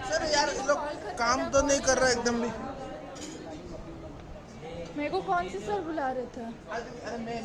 Sir यार ये लोग काम तो नहीं कर रहा एकदम भी। मेरे को कौन से सर बुला रहे थे? अरे मैं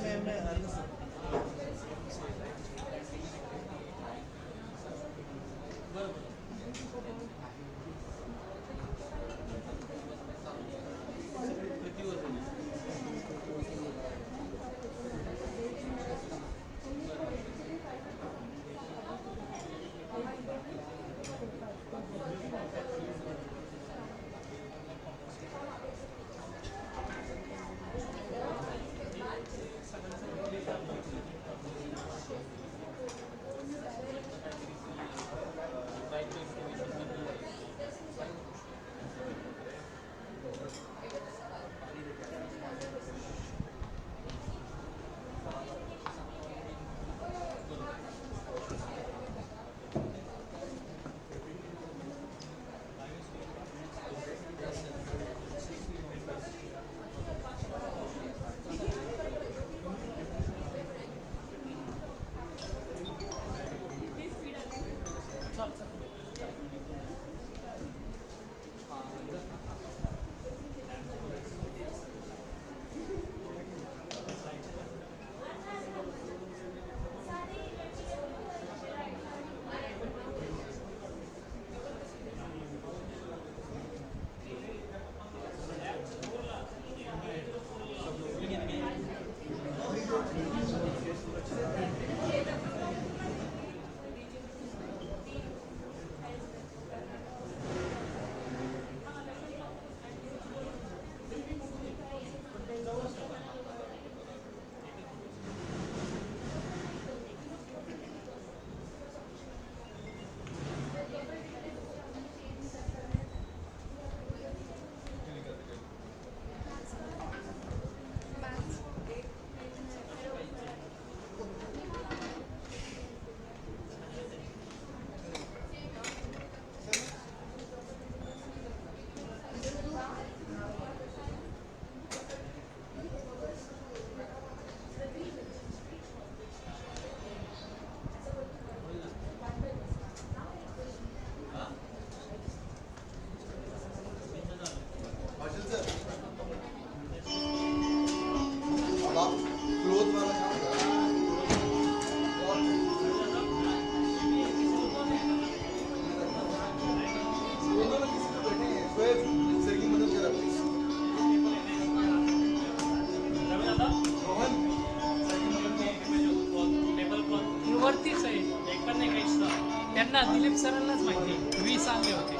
वरतीच आहे एक पण नाही काही त्यांना दिलीप सरांनाच माहिती 20 आले होते.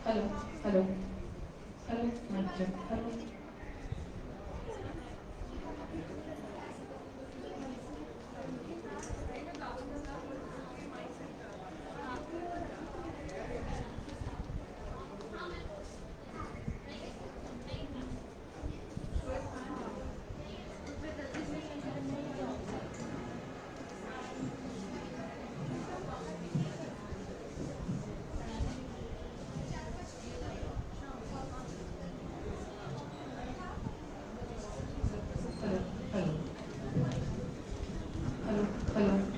Hello, hello, hello, mic check, hello. Hello, hello, hello, hello, hello, hello.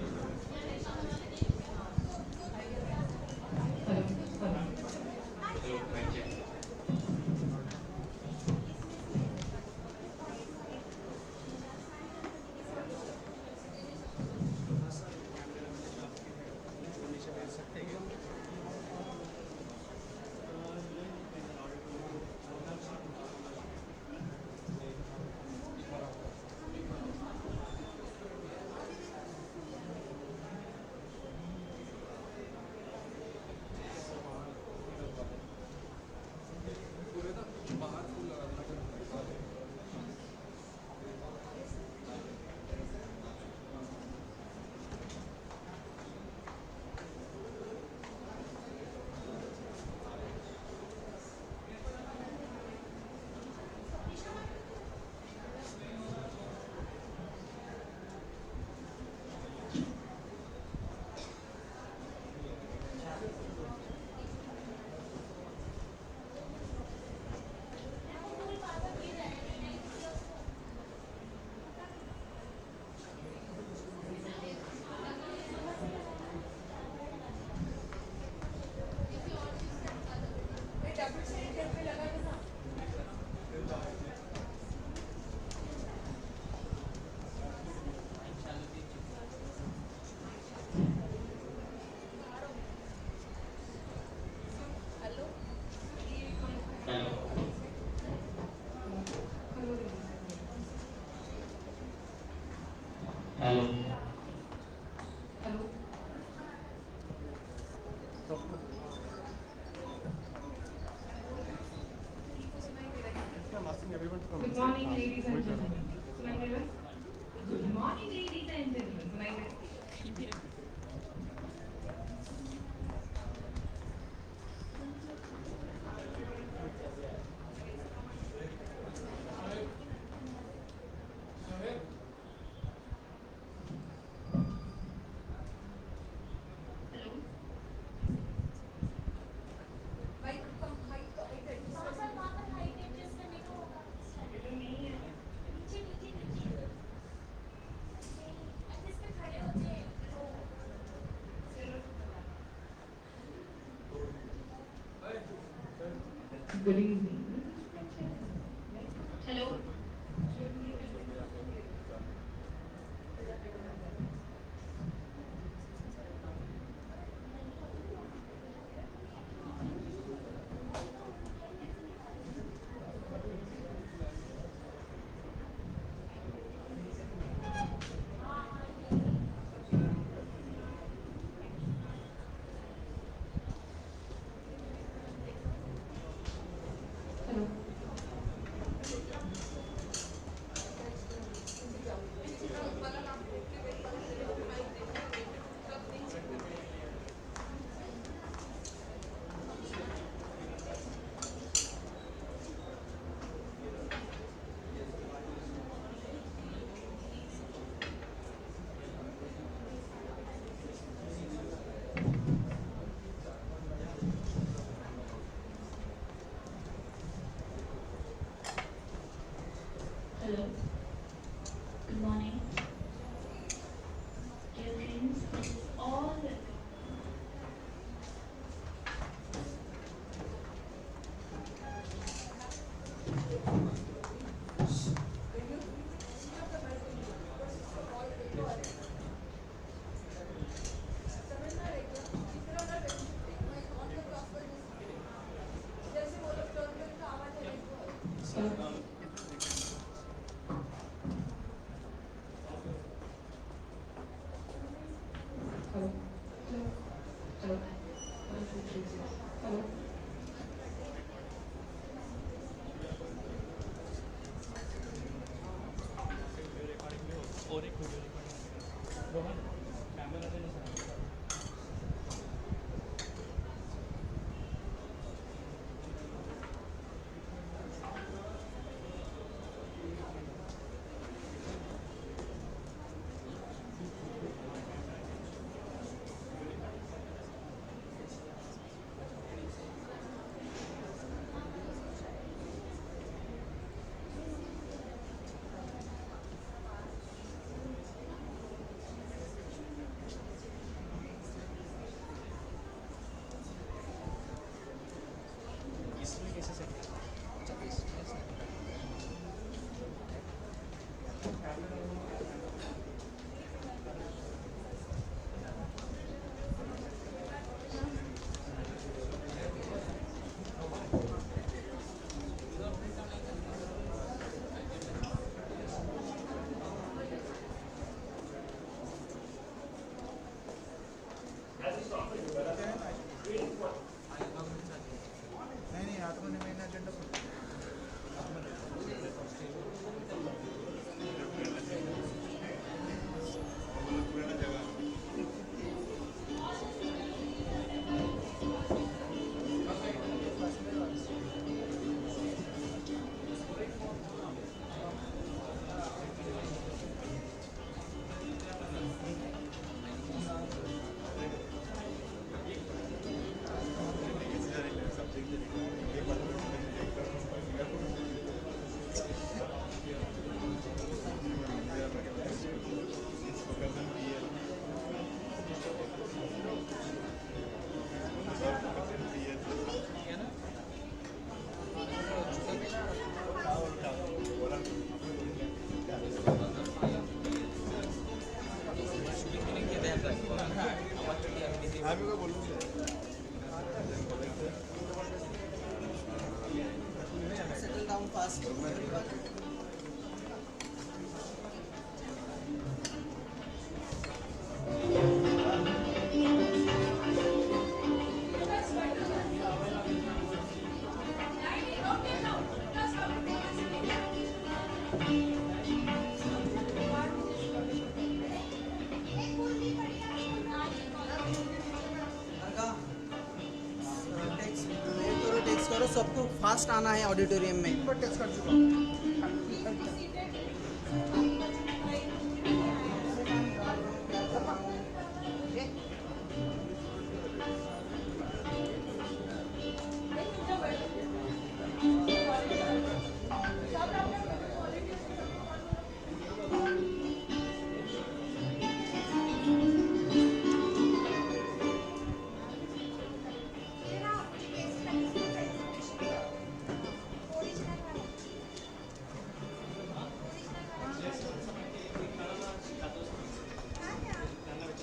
Hello. Hello. Good morning, ladies and gentlemen. Good morning, ladies and gentlemen. Good evening. Hello. नहीं आतमध्ये main agenda Settle down fast. Text करो, सबको fast आना है auditorium में। Text कर चुका हूँ।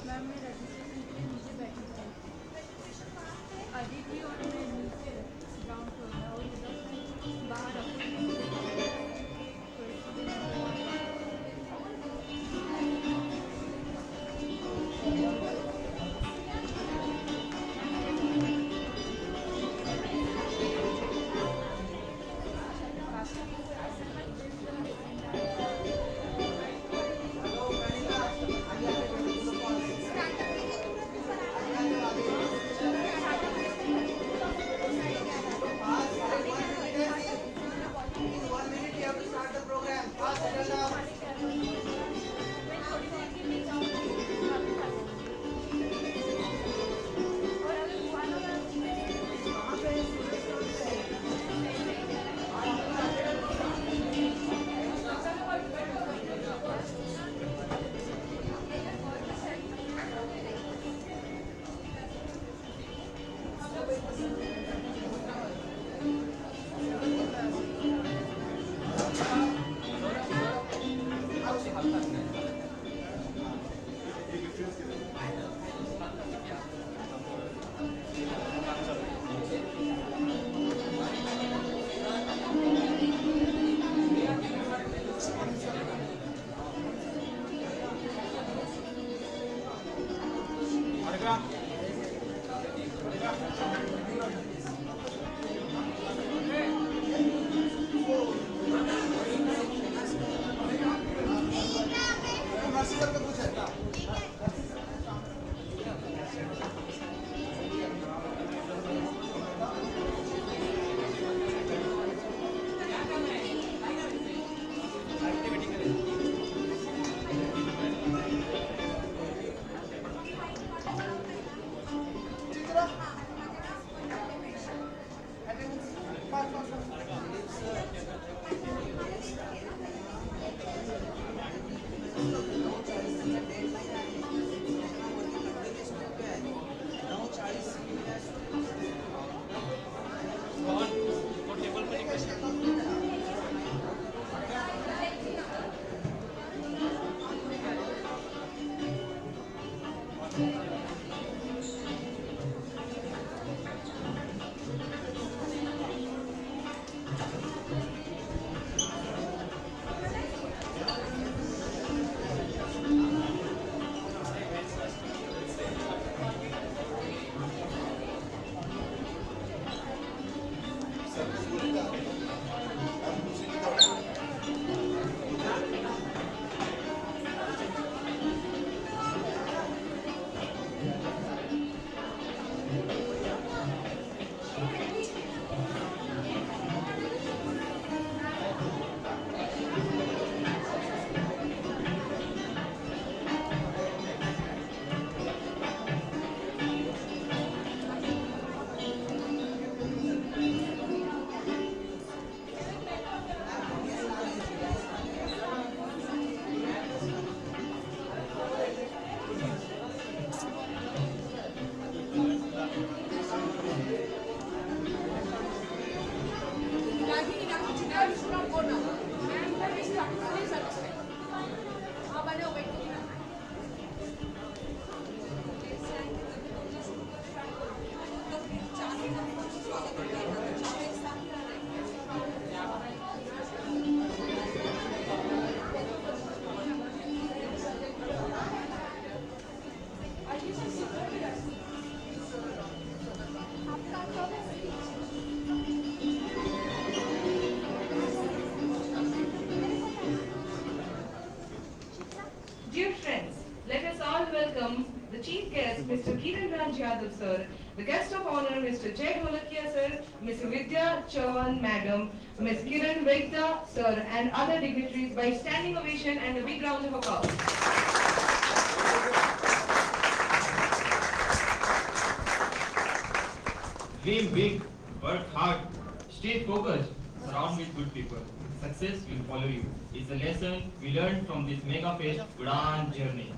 मैम मैं रजिस्ट्रेशन के लिए नीचे बैठी थी। अदिति और मैं नीचे ग्राउंड फ्लोर में और इधर बाहर Dear friends, let us all welcome the chief guest, Mr. Kiran Raj Yadav sir, the guest of honor, Mr. Jay Dholakia sir, Ms. Vidya Chauhan madam, Ms. Kiran Vaidya sir, and other dignitaries by standing ovation and a big round of applause. Dream big, work hard, stay focused, surround with good people. Success will follow you. It's a lesson we learned from this mega fest UDAAN journey.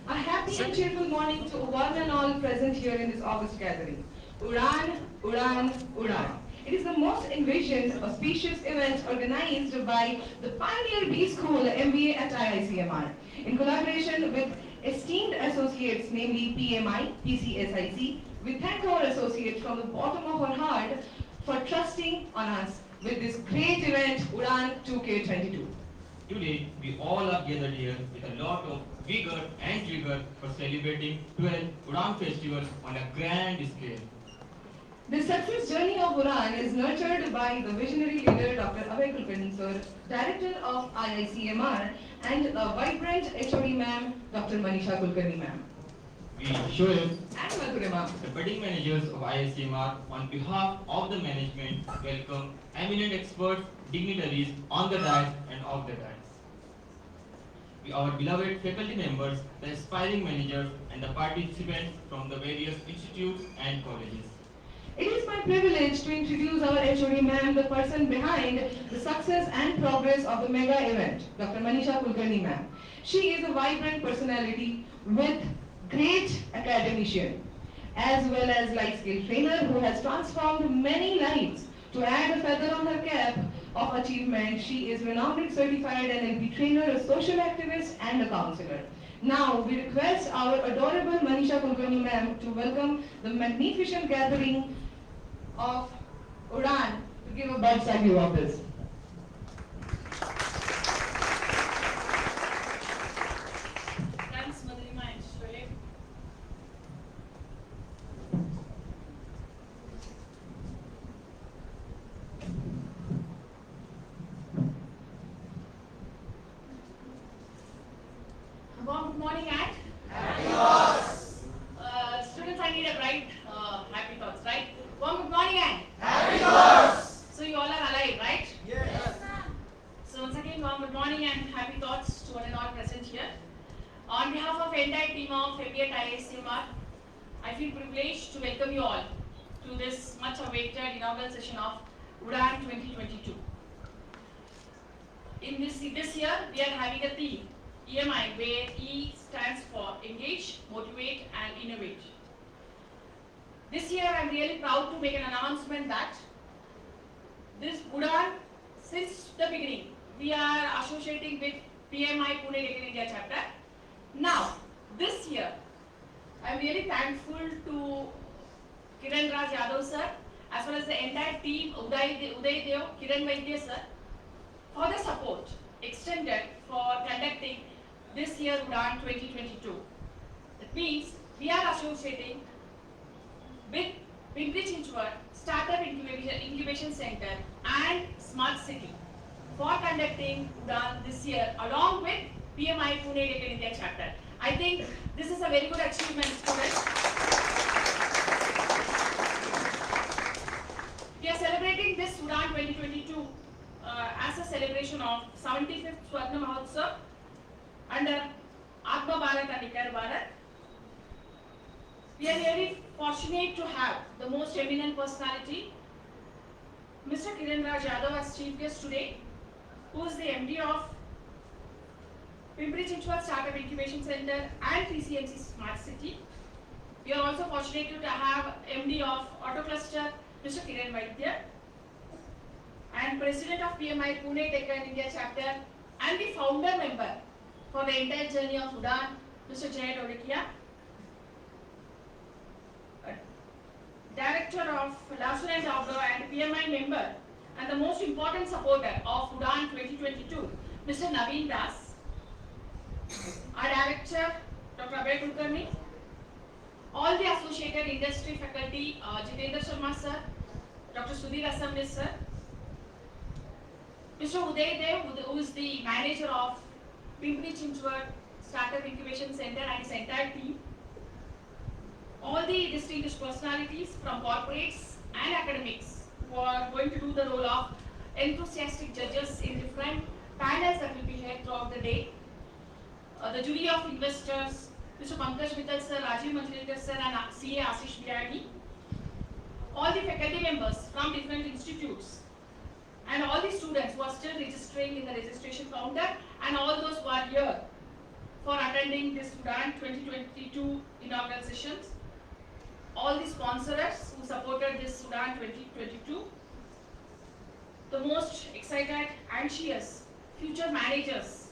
A happy and cheerful morning to one and all present here in this August gathering. UDAAN, UDAAN, UDAAN. It is the most envisioned, auspicious event organized by the Pioneer B School MBA at IICMR in collaboration with esteemed associates, namely PMI, PCSIC. We thank our associates from the bottom of our heart for trusting on us with this great event, UDAAN 2K22. Today, we all are gathered here with a lot of vigor and trigger for celebrating 12 UDAAN festivals on a grand scale. The success journey of UDAAN is nurtured by the visionary leader Dr. Abhay Kulkarni sir, Director of IICMR, and a vibrant HOD ma'am, Dr. Manisha Kulkarni ma'am. We show you And Madhuri ma'am. the budding managers of IICMR on behalf of the management welcome eminent experts, dignitaries on the dais and off the dais. Our beloved faculty members, the aspiring managers and the participants from the various institutes and colleges. It is my privilege to introduce our HOD ma'am, the person behind the success and progress of the mega event, Dr. Manisha Kulkarni ma'am. She is a vibrant personality with great academician, as well as life skill trainer who has transformed many lives. To add a feather on her cap of achievement, she is renowned certified NLP trainer, a social activist and a counselor. Now we request our adorable Manisha Kulkarni ma'am to welcome the magnificent gathering of UDAAN to give a bird's eye view of this. Thanks, Madhurima and Shoaib. morning and students, I need a bright, happy thoughts, right? Warm good morning and so you all are alive, right? So once again, warm good morning and happy thoughts to one and all present here. On behalf of the entire team of MBA at IICMR, I feel privileged to welcome you all to this much awaited inaugural session of UDAAN 2022. In this year, we are having a theme, EMI, where E stands for Engage, Motivate and Innovate. This year, I am really proud to make an announcement that this UDAAN, since the beginning, we are associating with PMI Pune Deccan India chapter. Now, this year, I am really thankful to Kiran Raj Yadav sir, as well as the entire team, Uday Dev, Kiran Vaidya sir, for the support extended for conducting this year UDAAN 2022. That means we are associating with Pimpri-Chinchwad Startup Incubation Center and Smart City for conducting UDAAN this year along with PMI Pune Deccan India chapter. I think this is a very good achievement, students. We are celebrating this UDAAN 2022 as a celebration of 75th Swarna Mahotsav under Atma Bharat and Nikar Bharat. We are really fortunate to have the most eminent personality, Mr. Kiran Raj Yadav, as chief guest today, who is the MD of Pimpri-Chinchwad Startup Incubation Center and PCMC Smart City. We are also fortunate to have MD of Auto Cluster, Mr. Kiran Vaidya, and President of PMI Pune Deccan India chapter and the founder member for the entire journey of UDAAN, Mr. Jay Dodekia, Director of Lawson and Jabra and PMI member and the most important supporter of UDAAN 2022, Mr. Naveen Das, our Director, Dr. Abhay Kulkarni, all the associated industry faculty, Jitendra Sharma sir, Dr. Sudhir Assamble sir, Mr. Uday Dev, who is the manager of Pimpri-Chinchwad Startup Incubation Center and his entire team, all the distinguished personalities from corporates and academics who are going to do the role of enthusiastic judges in different panels that will be held throughout the day, the jury of investors, Mr. Pankaj Mittal sir, Rajiv Manjrekar sir and CA Ashish Biryani, all the faculty members from different institutes, and all the students who are still registering in the registration counter, and all those who are here for attending this UDAAN 2022 inaugural sessions, all the sponsors who supported this UDAAN 2022, the most excited, anxious future managers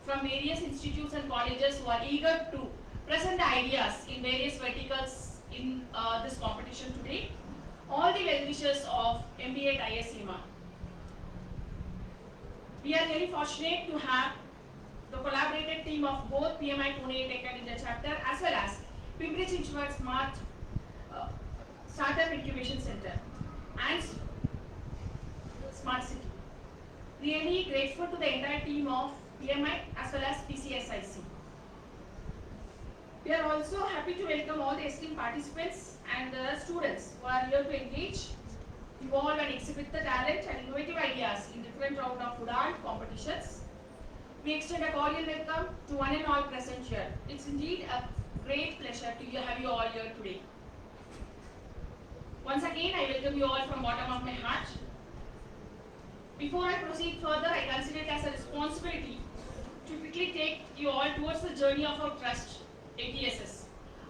from various institutes and colleges who are eager to present the ideas in various verticals in this competition today, all the well-wishers of MBA at IICMR. We are very fortunate to have the collaborated team of both PMI Pune Deccan India chapter as well as Pimpri-Chinchwad Startup Incubation Center and Smart City. Really grateful to the entire team of PMI as well as PCSIC. We are also happy to welcome all the esteemed participants and the students who are here to engage, evolve and exhibit the talent and innovative ideas in different rounds of UDAAN competitions. We extend a cordial welcome to one and all present here. It's indeed a great pleasure to have you all here today. Once again, I welcome you all from bottom of my heart. Before I proceed further, I consider it as a responsibility to quickly take you all towards the journey of our trust, ATSS.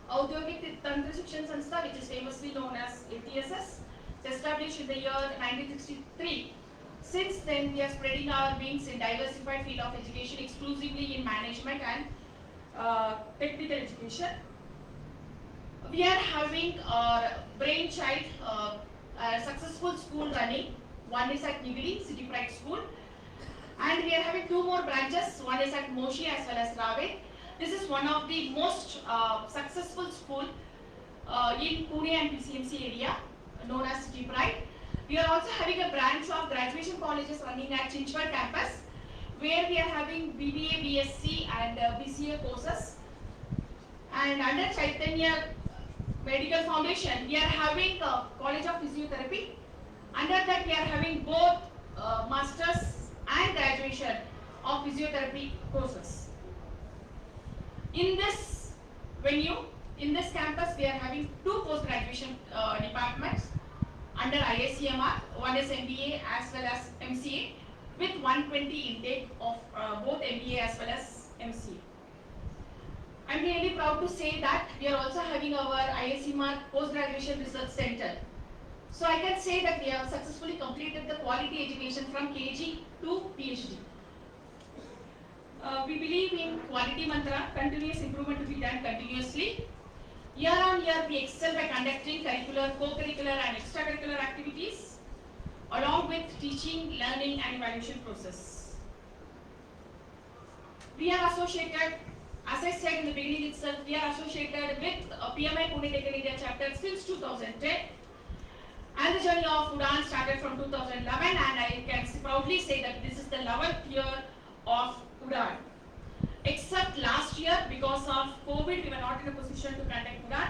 Audyogik Tantra Shikshan Sanstha, which is famously known as ATSS, established in the year 1963. Since then, we are spreading our wings in diversified field of education, exclusively in management and technical education. We are having a brainchild, a successful school running. One is at Nigiri, City Pride School. And we are having two more branches. One is at Moshi as well as Rave. This is one of the most successful school in Pune and PCMC area, known as City Pride. We are also having a branch of graduation colleges running at Chinchwad campus, where we are having BBA, BSc and BCA courses. And under Chaitanya Medical Foundation, we are having College of Physiotherapy. Under that, we are having both masters and graduation of physiotherapy courses. In this venue, in this campus, we are having two post-graduation departments under IICMR. One is MBA as well as MCA, with 120 intake of both MBA as well as MCA. I'm really proud to say that we are also having our IICMR Post-Graduation Research Center. So I can say that we have successfully completed the quality education from KG to PhD. We believe in quality mantra, continuous improvement to be done continuously. Year on year, we excel by conducting curricular, co-curricular and extracurricular activities, along with teaching, learning and evaluation process. We are associated, as I said in the beginning itself, we are associated with PMI Pune Tech in India chapter since 2010. And the journey of UDAAN started from 2011, and I can proudly say that this is the 11th year of UDAAN. Except last year, because of COVID, we were not in a position to conduct UDAAN.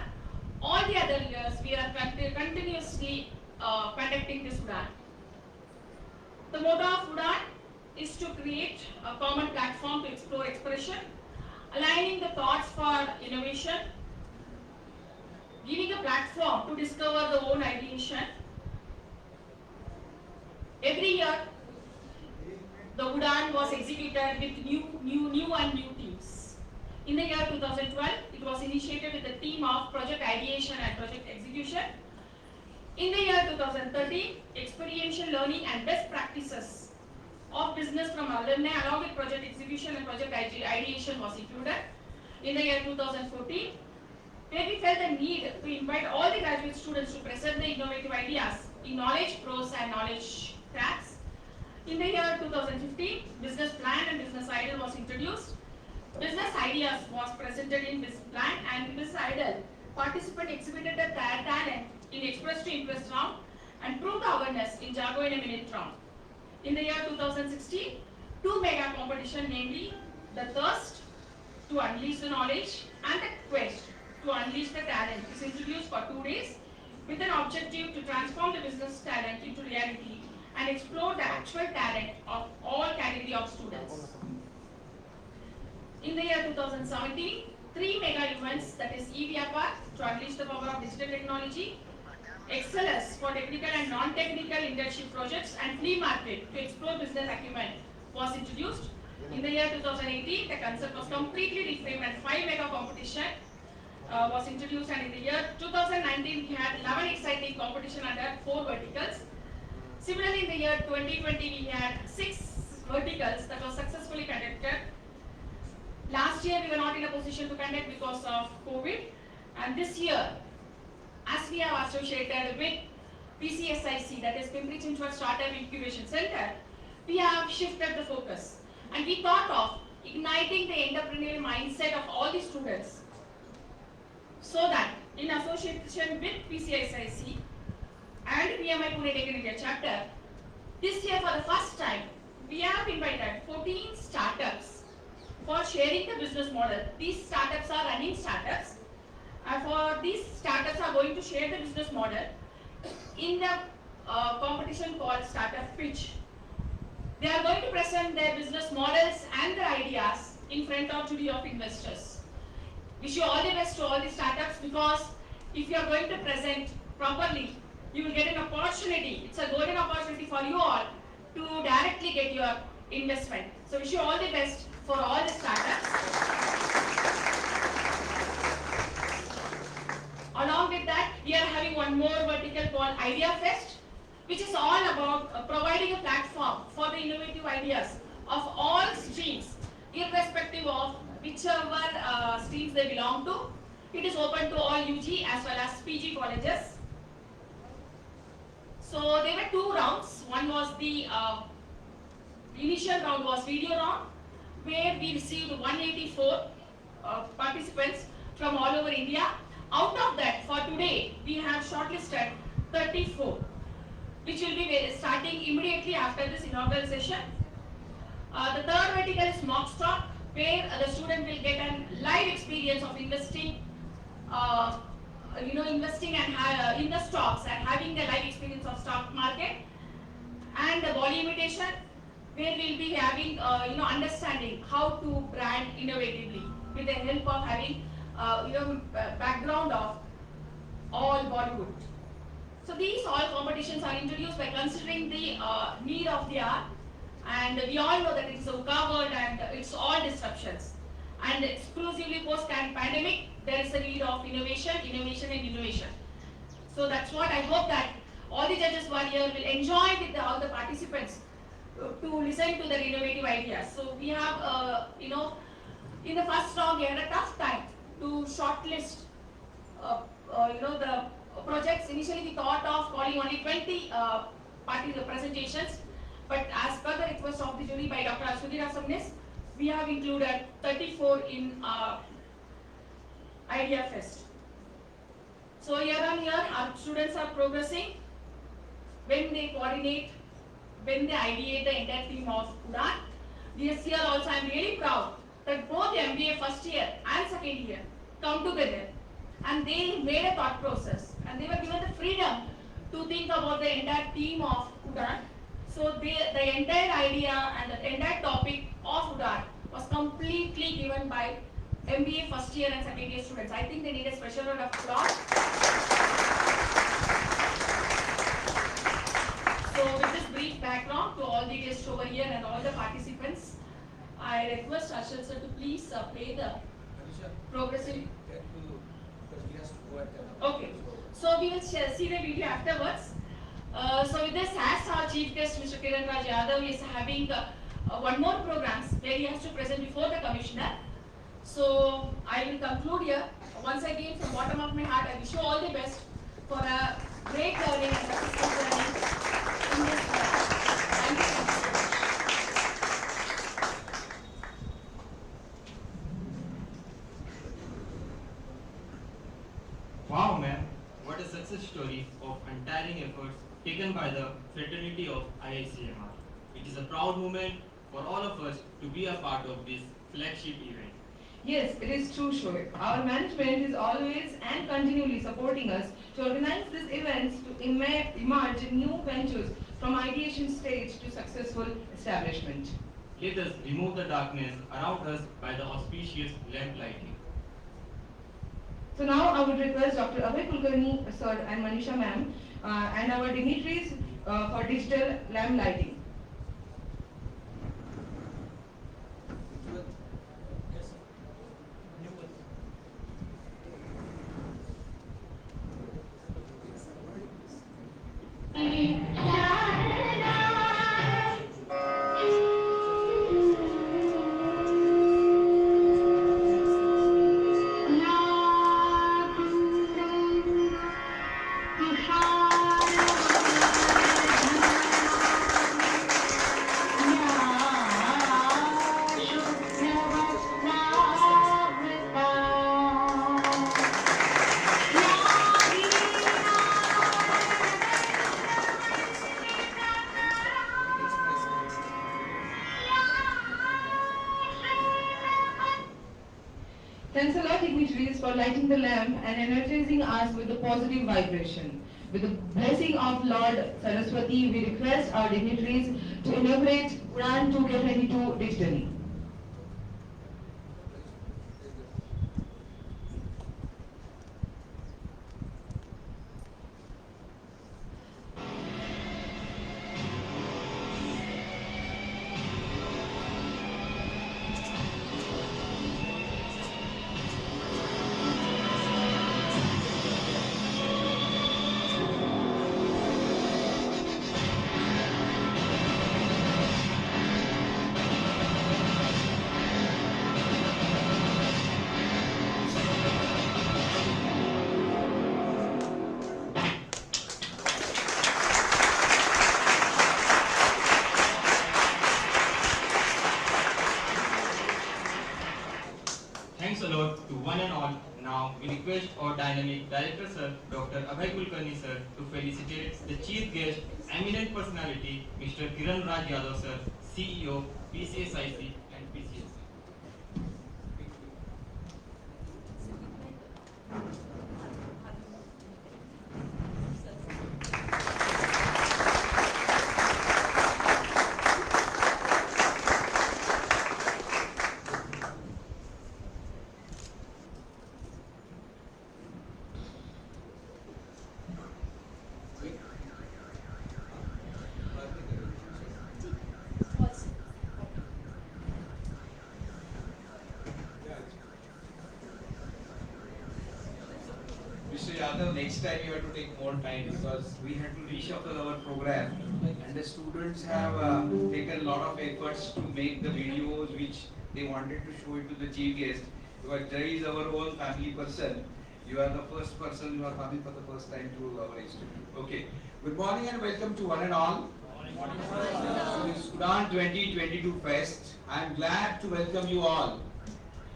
All the other years, we are continuously conducting this UDAAN. The motto of UDAAN is to create a common platform to explore expression, aligning the thoughts for innovation, giving a platform to discover the own ideation. Every year, the UDAAN was executed with new teams. In the year 2012, it was initiated with the team of project ideation and project execution. In the year 2013, experiential learning and best practices of business from alumni along with project execution and project ideation was included. In the year 2014, where we felt the need to invite all the graduate students to present the innovative ideas in knowledge prose and knowledge tracks. In the year 2015, business plan and business idol was introduced. Business ideas was presented in business plan, and business idol participant exhibited their talent in express to impress round and proved awareness in jargon in a minute round. In the year 2016, two mega competition, namely the thirst to unleash the knowledge and the quest to unleash the talent, is introduced for 2 days with an objective to transform the business talent into reality and explore the actual talent of all category of students. In the year 2017, 3 mega events, that is e-Vyapar to unleash the power of digital technology, XLS for technical and non-technical internship projects, and flea market to explore business acumen was introduced. In the year 2018, the concept was completely reframed and 5 mega competition was introduced, and in the year 2019 we had 11 exciting competition under 4 verticals. Similarly, in the year 2020 we had 6 verticals that was successfully conducted. Last year we were not in a position to conduct because of COVID, and this year, as we are associated with PCSIC, that is Pimpri Chinchwad Startup Incubation Center, we have shifted the focus, and we thought of igniting the entrepreneurial mindset of all the students, so that in association with PCSIC and PMI Pune Tech in India chapter, this year for the first time, we have invited 14 startups for sharing the business model. These startups are running startups. For these startups are going to share the business model in the competition called Startup Pitch. They are going to present their business models and their ideas in front of jury of investors. Wish you all the best to all the startups, because if you are going to present properly, you will get an opportunity. It's a golden opportunity for you all to directly get your investment. So wish you all the best for all the startups. Along with that, we are having one more vertical called Idea Fest, which is all about providing a platform for the innovative ideas of all streams, irrespective of whichever streams they belong to. It is open to all UG as well as PG colleges. So there were 2 rounds. One was the initial round was video round, where we received 184 participants from all over India. Out of that, for today, we have shortlisted 34, which will be starting immediately after this inaugural session. The third vertical is mock stock, where the student will get a live experience of investing, investing and in the stocks and having the live experience of stock market. And the body imitation, where we'll be having, understanding how to brand innovatively with the help of having, background of all Bollywood. So these all competitions are introduced by considering the need of the hour, and we all know that it's a VUCA world and it's all disruptions. And exclusively post-pandemic, there is a need of innovation, innovation and innovation. So that's what I hope that all the judges who are here will enjoy with all the participants to listen to their innovative ideas. So we have, in the first round we had a tough time to shortlist, the projects. Initially we thought of calling only 20 presentations, but as per the request of the jury by Dr. Sudhir Asamnis, we have included 34 in Idea Fest. So year on year our students are progressing when they coordinate, when they ideate the entire team of UDAAN. This year also I am really proud that both the MBA first year and second year come together and they made a thought process and they were given the freedom to think about the entire team of UDAAN. So the entire idea and the entire topic of UDAAN was completely given by MBA first year and second year students. I think they need a special round of applause. So with this brief background to all the guests over here and all the participants, I request Ashal sir to please play the progressive. Okay, so we will see the video afterwards. So with this, as our chief guest Mr. Kiran Raj Yadav is having one more programs where he has to present before the commissioner. So I will conclude here. Once again, from bottom of my heart, I wish you all the best for a great learning and successful learning in this class. Thank you so much. Wow, ma'am, what a success story of untiring efforts taken by the fraternity of IICMR. It is a proud moment for all of us to be a part of this flagship event. Yes, it is true, Shoaib. Our management is always and continually supporting us to organize these events to emerge new ventures from ideation stage to successful establishment. Let us remove the darkness around us by the auspicious lamp lighting. So now I would request Dr. Abhay Kulkarni sir and Manisha ma'am and our dignitaries for digital lamp lighting. Thanks a lot, dignitaries, for lighting the lamp and energizing us with the positive vibration. With the blessing of Lord Saraswati, we request our dignitaries to inaugurate UDAAN 2K22 digitally. Thanks a lot to one and all. Now we request our dynamic director sir, Dr. Abhay Kulkarni sir, to felicitate the chief guest, eminent personality, Mr. Kiran Raj Yadav sir, CEO, PCSIC and PCSI. Mr. Yadav, next time you have to take more time because we had to reshuffle our program and the students have taken a lot of efforts to make the videos which they wanted to show it to the chief guest. Because Jai is our own family person. You are the first person who are coming for the first time to our institute. Okay. Good morning and welcome to one and all. To this UDAAN 2022 Fest. I am glad to welcome you all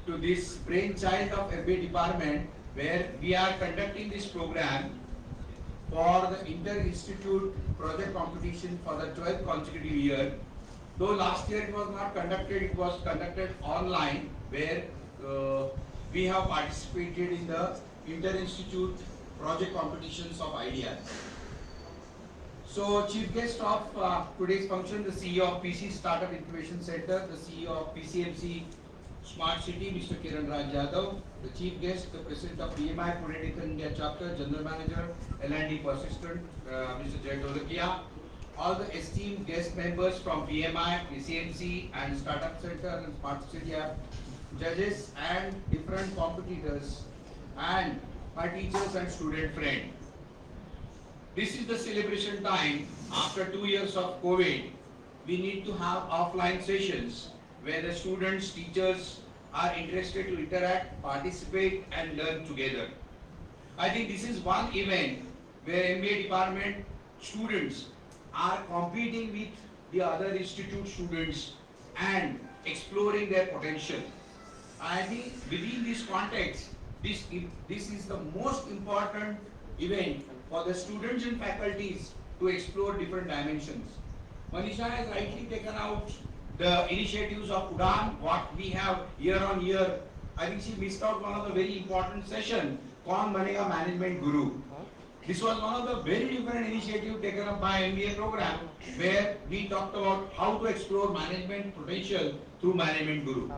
to this brainchild of MBA department where we are conducting this program for the Inter-Institute Project Competition for the 12th consecutive year. Though last year it was not conducted, it was conducted online where we have participated in the Inter-Institute Project Competitions of Ideas. So, chief guest of today's function, the CEO of PC Startup Incubation Center, the CEO of PCMC Smart City, Mr. Kiran Raj Yadav, the chief guest, the president of BMI Pune Deccan India Chapter, General Manager, L&D Persistent, Mr. Jay Dolakia, all the esteemed guest members from BMI, PCMC and Startup Center and Smart City judges and different competitors and my teachers and student friends. This is the celebration time. After 2 years of COVID, we need to have offline sessions where the students, teachers are interested to interact, participate and learn together. I think this is one event where MBA department students are competing with the other institute students and exploring their potential. I think within this context, this is the most important event for the students and faculties to explore different dimensions. Manisha has rightly taken out the initiatives of UDAAN, what we have year on year. I think she missed out one of the very important session, Kaun Banega Management Guru. This was one of the very different initiatives taken up by MBA program where we talked about how to explore management potential through Management Guru.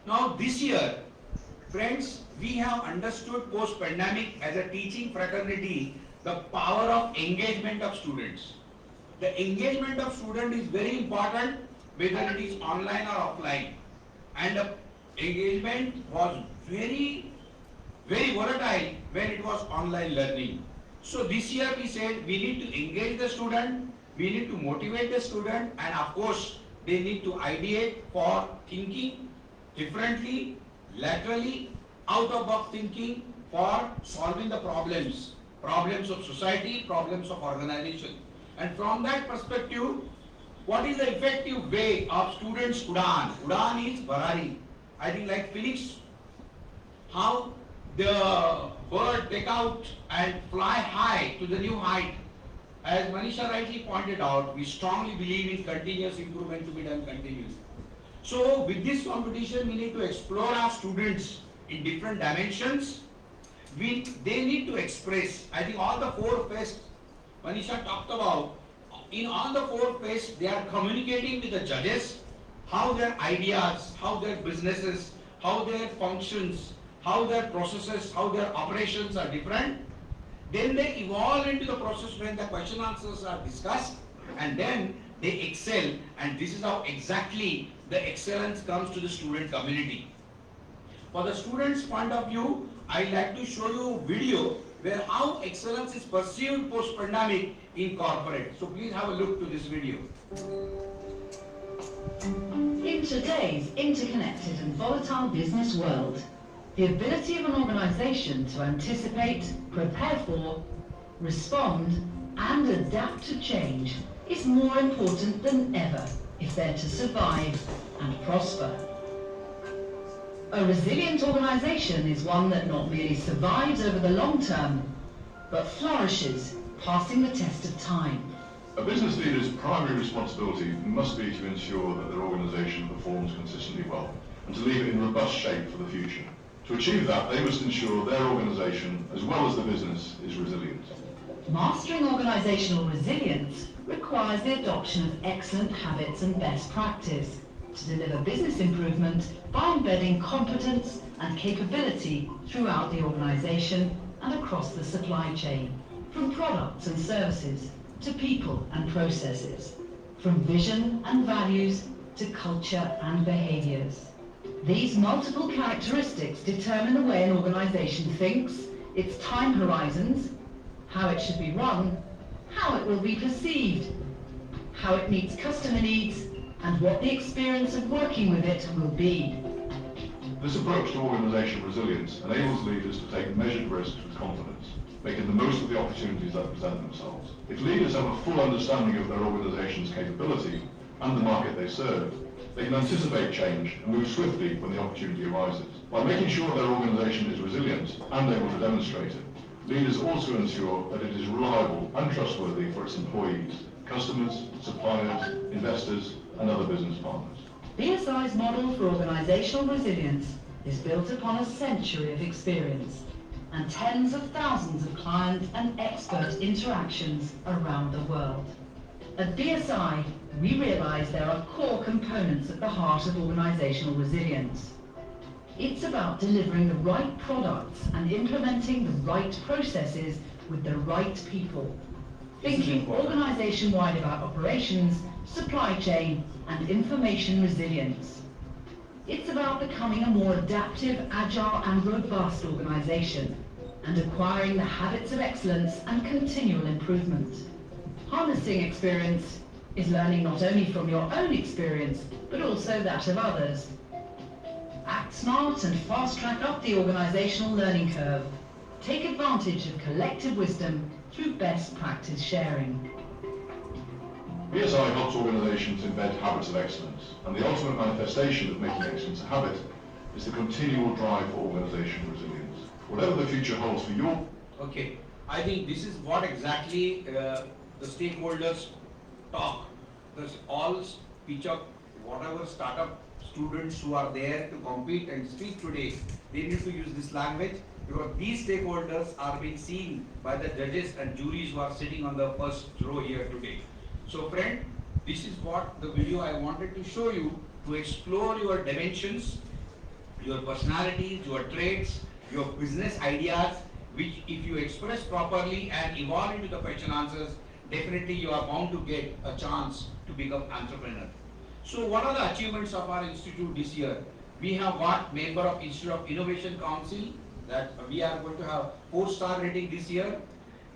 Now this year, friends, we have understood post-pandemic as a teaching fraternity the power of engagement of students. The engagement of students is very important whether it is online or offline. And the engagement was very volatile when it was online learning. So this year we said we need to engage the student, we need to motivate the student and of course they need to ideate for thinking differently, laterally, out of box thinking for solving the problems of society, problems of organization. And from that perspective, what is the effective way of students UDAAN? UDAAN is Barari. I think like Phoenix, how the bird take out and fly high to the new height. As Manisha rightly pointed out, we strongly believe in continuous improvement to be done continuously. So with this competition, we need to explore our students in different dimensions. They need to express, I think all the 4 phases Manisha talked about, in all the 4 phases, they are communicating with the judges, how their ideas, how their businesses, how their functions, how their processes, how their operations are different. Then they evolve into the process when the question answers are discussed and then they excel, and this is how exactly the excellence comes to the student community. For the students' point of view, I'd like to show you a video where how excellence is perceived post-pandemic in corporate. So please have a look to this video. In today's interconnected and volatile business world, the ability of an organization to anticipate, prepare for, respond, and adapt to change is more important than ever if they're to survive and prosper. A resilient organization is one that not merely survives over the long term, but flourishes, passing the test of time. A business leader's primary responsibility must be to ensure that their organisation performs consistently well and to leave it in robust shape for the future. To achieve that, they must ensure their organisation, as well as the business, is resilient. Mastering organisational resilience requires the adoption of excellent habits and best practice to deliver business improvement by embedding competence and capability throughout the organisation and across the supply chain, from products and services to people and processes, from vision and values to culture and behaviours. These multiple characteristics determine the way an organisation thinks, its time horizons, how it should be run, how it will be perceived, how it meets customer needs, and what the experience of working with it will be. This approach to organisational resilience enables leaders to take measured risks with confidence, making the most of the opportunities that present themselves. If leaders have a full understanding of their organisation's capability and the market they serve, they can anticipate change and move swiftly when the opportunity arises. By making sure their organisation is resilient and able to demonstrate it, leaders also ensure that it is reliable and trustworthy for its employees, customers, suppliers, investors, and other business partners. BSI's model for organisational resilience is built upon a century of experience and tens of thousands of client and expert interactions around the world. At BSI, we realise there are core components at the heart of organisational resilience. It's about delivering the right products and implementing the right processes with the right people. Thinking organisation-wide about operations, supply chain and information resilience. It's about becoming a more adaptive, agile and robust organisation and acquiring the habits of excellence and continual improvement. Harnessing experience is learning not only from your own experience but also that of others. Act smart and fast track up the organisational learning curve. Take advantage of collective wisdom through best practice sharing. BSI helps organisations embed habits of excellence, and the ultimate manifestation of making excellence a habit is the continual drive for organisational resilience. Whatever the future holds for your... Okay, I think this is what exactly the stakeholders talk. There's all speech of whatever startup students who are there to compete and speak today, they need to use this language because these stakeholders are being seen by the judges and juries who are sitting on the first row here today. So friend, this is what the video I wanted to show you to explore your dimensions, your personalities, your traits, your business ideas, which if you express properly and evolve into the question answers, definitely you are bound to get a chance to become entrepreneur. So what are the achievements of our institute this year? We have got member of Institute of Innovation Council that we are going to have 4-star rating this year.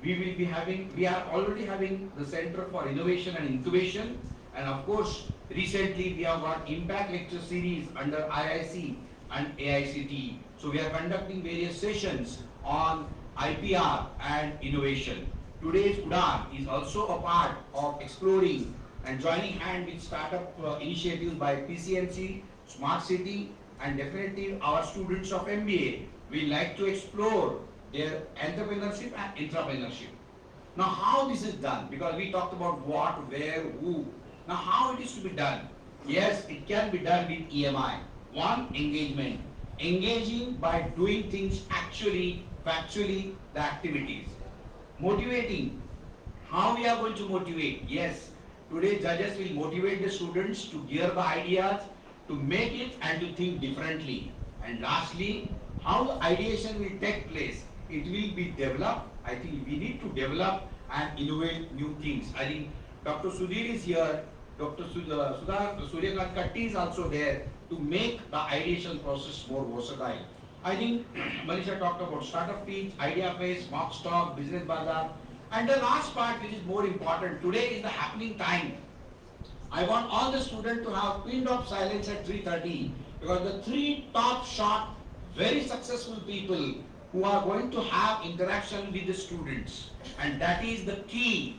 We are already having the Center for Innovation and Incubation, and of course recently we have got Impact Lecture Series under IIC and AICTE. So we are conducting various sessions on IPR and innovation. Today's UDAAN is also a part of exploring and joining hand with startup initiatives by PCMC, Smart City, and definitely our students of MBA will like to explore their entrepreneurship and intrapreneurship. Now how this is done, because we talked about what, where, who. Now how it is to be done? Yes, it can be done with EMI. One, engagement. Engaging by doing things actually, factually, the activities. Motivating. How we are going to motivate? Yes, today judges will motivate the students to gear the ideas, to make it and to think differently. And lastly, how the ideation will take place. It will be developed. I think we need to develop and innovate new things. I think Dr. Sudhir is here, Dr. Suryakant Katti is also there to make the ideation process more versatile. I think Manisha talked about startup pitch, idea phase, mock stock, business bazaar. And the last part which is more important, today is the happening time. I want all the students to have pin drop silence at 3:30 because the 3 top shot, very successful people who are going to have interaction with the students. And that is the key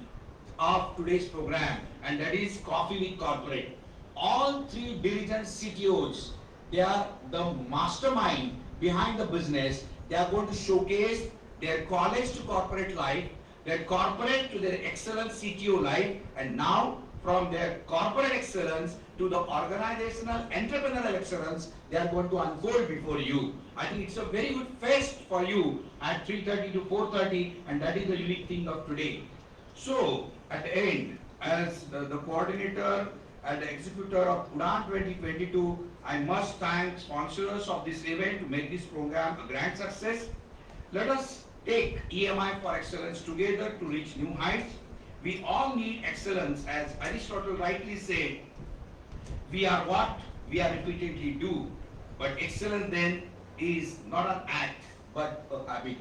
of today's program, and that is Coffee with Corporate. All 3 diligent CTOs, they are the mastermind behind the business. They are going to showcase their college to corporate life their corporate to their excellent CTO life, and now from their corporate excellence to the organizational entrepreneurial excellence, they are going to unfold before you. I think it's a very good fest for you at 3:30 to 4:30, and that is the unique thing of today. So at the end, as the coordinator and the executor of UDAAN 2022, I must thank sponsors of this event to make this program a grand success. Let us take EMI for excellence together to reach new heights. We all need excellence, as Aristotle rightly said. We are what we are repeatedly do. But excellence then is not an act, but a habit.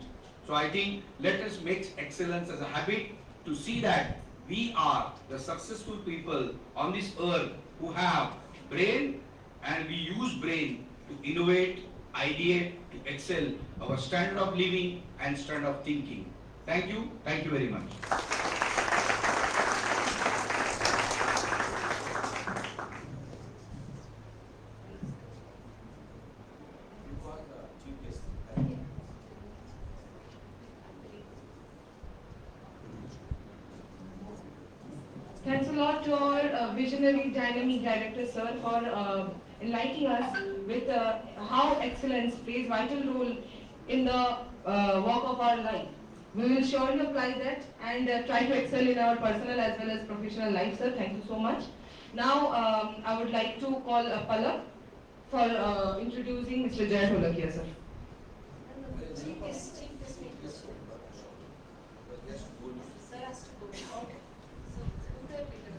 So I think let us make excellence as a habit to see that we are the successful people on this earth who have brain, and we use brain to innovate, ideate, to excel our standard of living and standard of thinking. Thank you very much. Thanks a lot to our visionary, dynamic director, sir, for enlightening us with how excellence plays vital role in the walk of our life. We will surely apply that and try to excel in our personal as well as professional life, sir. Thank you so much. Now, I would like to call Palak for introducing Mr. Jay Dholakia, sir.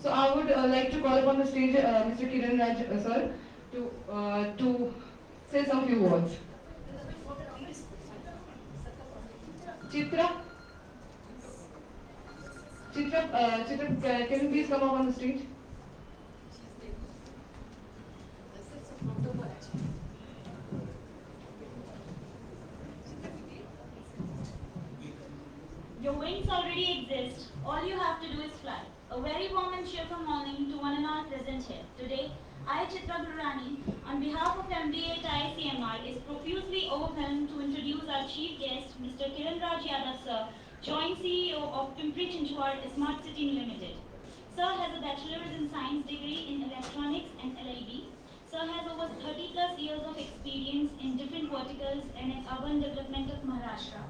So I would like to call upon the stage Mr. Kiran Raj, sir, to say some few words. Chitra, can you please come up on the stage? Your wings already exist. All you have to do is fly. A very warm and cheerful morning to one and all present here. Today, I, Chitra Gururani, on behalf of MBA at IICMR, is profusely overwhelmed to introduce our chief guest, Mr. Kiran Raj Yadav, sir, Joint CEO of Pimpri-Chinchwad Smart City Limited. Sir has a bachelor's in science degree in electronics and LLB. Sir has over 30 plus years of experience in different verticals and in urban development of Maharashtra.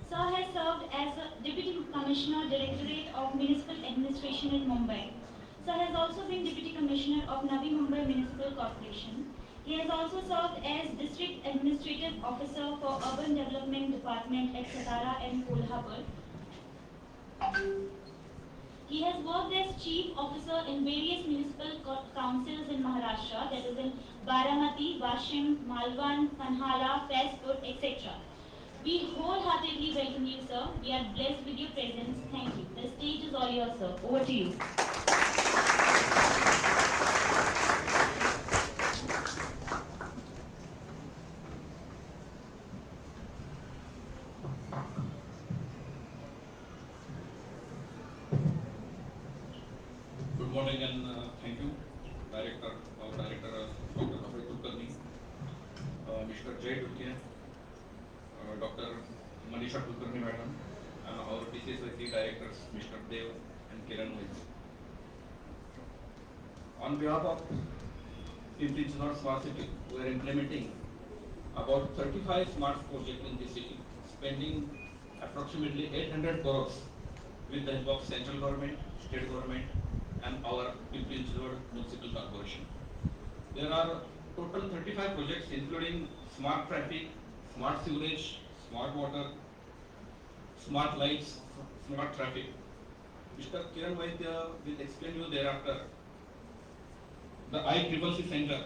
Sir has served as a Deputy Commissioner, Directorate of Municipal Administration in Mumbai. Sir has also been Deputy Commissioner of Navi Mumbai Municipal Corporation. He has also served as District Administrative Officer for Urban Development Department at Satara and Kolhapur. He has worked as Chief Officer in various municipal councils in Maharashtra, that is in Baramati, Washim, Malvan, Panhala, Faispur, etc. We wholeheartedly welcome you, sir. We are blessed with your presence. Thank you. The stage is all yours, sir. Over to you. Good morning and thank you, Director, Dr. Abhay Kulkarni, Mr. Jay Dholakia, Dr. Manisha Kulkarni Madam, and our PCSIC directors, Mr. Dev and Kiran Vaidya. On behalf of Pimpri-Chinchwad Smart City, we are implementing about 35 smart projects in this city, spending approximately 800 crores with the help of central government, state government, and our Pimpri-Chinchwad Municipal Corporation. There are total 35 projects including smart traffic, smart sewerage, smart water, smart lights, smart traffic. Mr. Kiran Vaidya will explain you thereafter the IICMR center,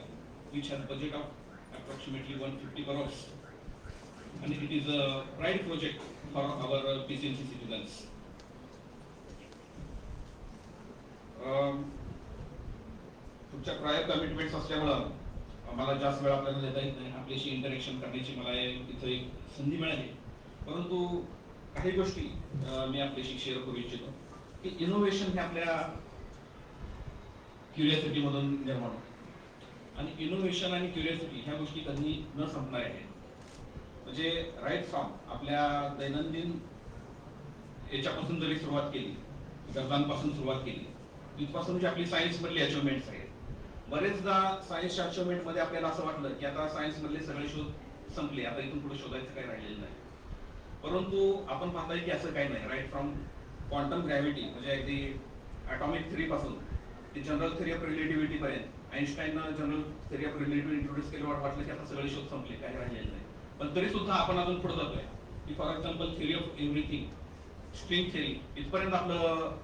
which has a budget of approximately 150 crores, and it is a pride project for our PCMC citizens. तुमच्या prior commitments असल्यामुळं मला जास्त वेळ आपल्याला देता येत नाही, आपल्याशी इंटरॅक्शन करण्याची मला इथं एक संधी मिळाली. परंतु काही गोष्टी मी आपल्याशी शेअर करू इच्छितो की इनोव्हेशन हे आपल्या क्युरियोसिटी मधून निर्माण होतं, आणि इनोव्हेशन आणि क्युरियोसिटी ह्या गोष्टी कधी न संपणाऱ्या आहेत. म्हणजे राईट फ्रॉम आपल्या दैनंदिन याच्यापासून जरी सुरुवात केली, गरजांपासून सुरुवात केली, तिथपासून जी आपली सायन्स मधली अचिव्हमेंट्स आहेत. बरेचदा सायन्सच्या अचिव्हमेंट मध्ये आपल्याला असं वाटलं की आता सायन्स मधले सगळे शोध संपले, आता इथून पुढे शोधायचं काही राहिलेलं नाही. परंतु आपण पाहताय की असं काही नाही. राईट फ्रॉम क्वांटम ग्रॅव्हिटी म्हणजे अगदी ॲटॉमिक थेरी पासून ते जनरल थेरी ऑफ रिलेटिव्हिटी पर्यंत आईन्स्टाईननं general theory of relativity introduce केल्यावर वाटलं की आता सगळे शोध संपले, काही राहिलेलं नाही. पण तरी सुद्धा आपण अजून पुढे जातोय की for example theory of everything, string theory, इथपर्यंत आपलं